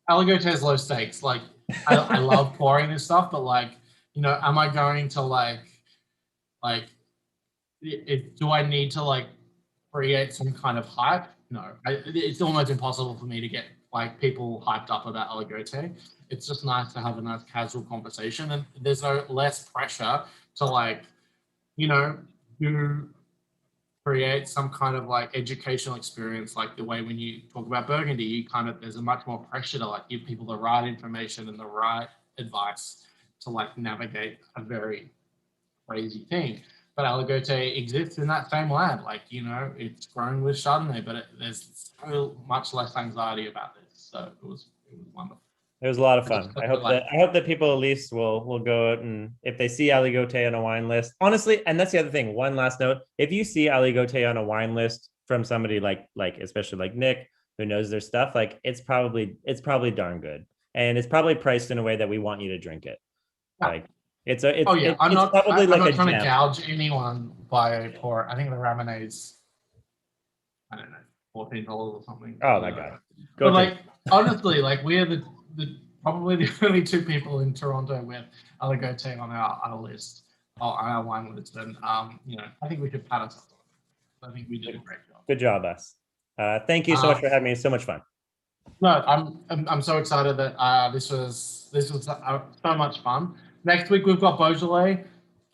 Aligote has low stakes. Like I love pouring this stuff, but like am I going to like do I need to like create some kind of hype? No, it's almost impossible for me to get like people hyped up about Aligote. It's just nice to have a nice casual conversation, and there's no less pressure to like you know do create some kind of like educational experience, like the way when you talk about Burgundy, you kind of there's a much more pressure to like give people the right information and the right advice to like navigate a very crazy thing. But Aligote exists in that same land. Like, it's grown with Chardonnay, but there's so much less anxiety about this. So it was wonderful. It was a lot of I just fun. I feel like I hope that people at least will go out, and if they see Aligote on a wine list, honestly, and that's the other thing. One last note: if you see Aligote on a wine list from somebody like especially like Nick who knows their stuff, like it's probably darn good, and it's probably priced in a way that we want you to drink it. yeah. Like it's a Oh yeah. I'm it's not probably I'm like a not trying to gem. gouge anyone by a pour. I think the Ramonade's I don't know, $14 or something. Oh my god, go But drink. like honestly, like we're the probably the only 2 people in Toronto with Aligote on our list, or on our wine list, and I think we should pat ourselves on the back. I think we did a great job. Good job, us. Thank you so much Um, for having me. It's so much fun. no, I'm so excited that this was so much fun. Next week we've got Beaujolais.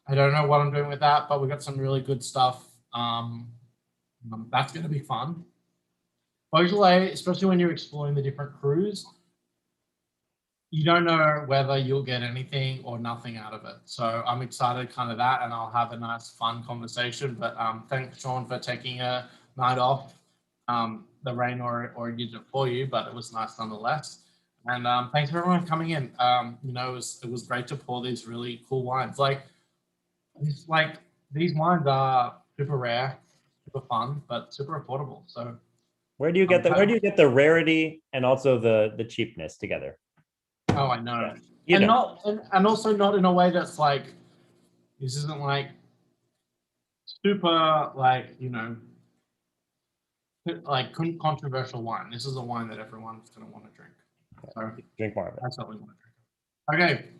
I don't know what I'm doing with that, but we've got some really good stuff. That's going to be fun. Beaujolais, especially when you're exploring the different crews, you don't know whether you'll get anything or nothing out of it. So I'm excited, kind of that, and I'll have a nice, fun conversation. But thanks, Sean, for taking a night off. The rain or did it for you, but it was nice nonetheless. And thanks for everyone coming in. It was great to pour these really cool wines. Like these wines are super rare, super fun, but super affordable. So Where do you get the rarity and also the cheapness together? Oh, I know. Yeah. You know. And also not in a way that's like, this isn't like super like, like controversial wine. This is a wine that everyone's going to want to drink. So Drink more of it. that's what we want to drink. Okay.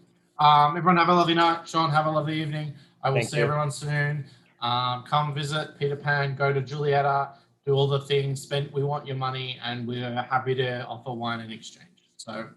Everyone have a lovely night. Sean, have a lovely evening. I will see everyone soon. Come visit Peter Pan, go to Julieta, do all the things, we want your money, and we're happy to offer wine in exchange. So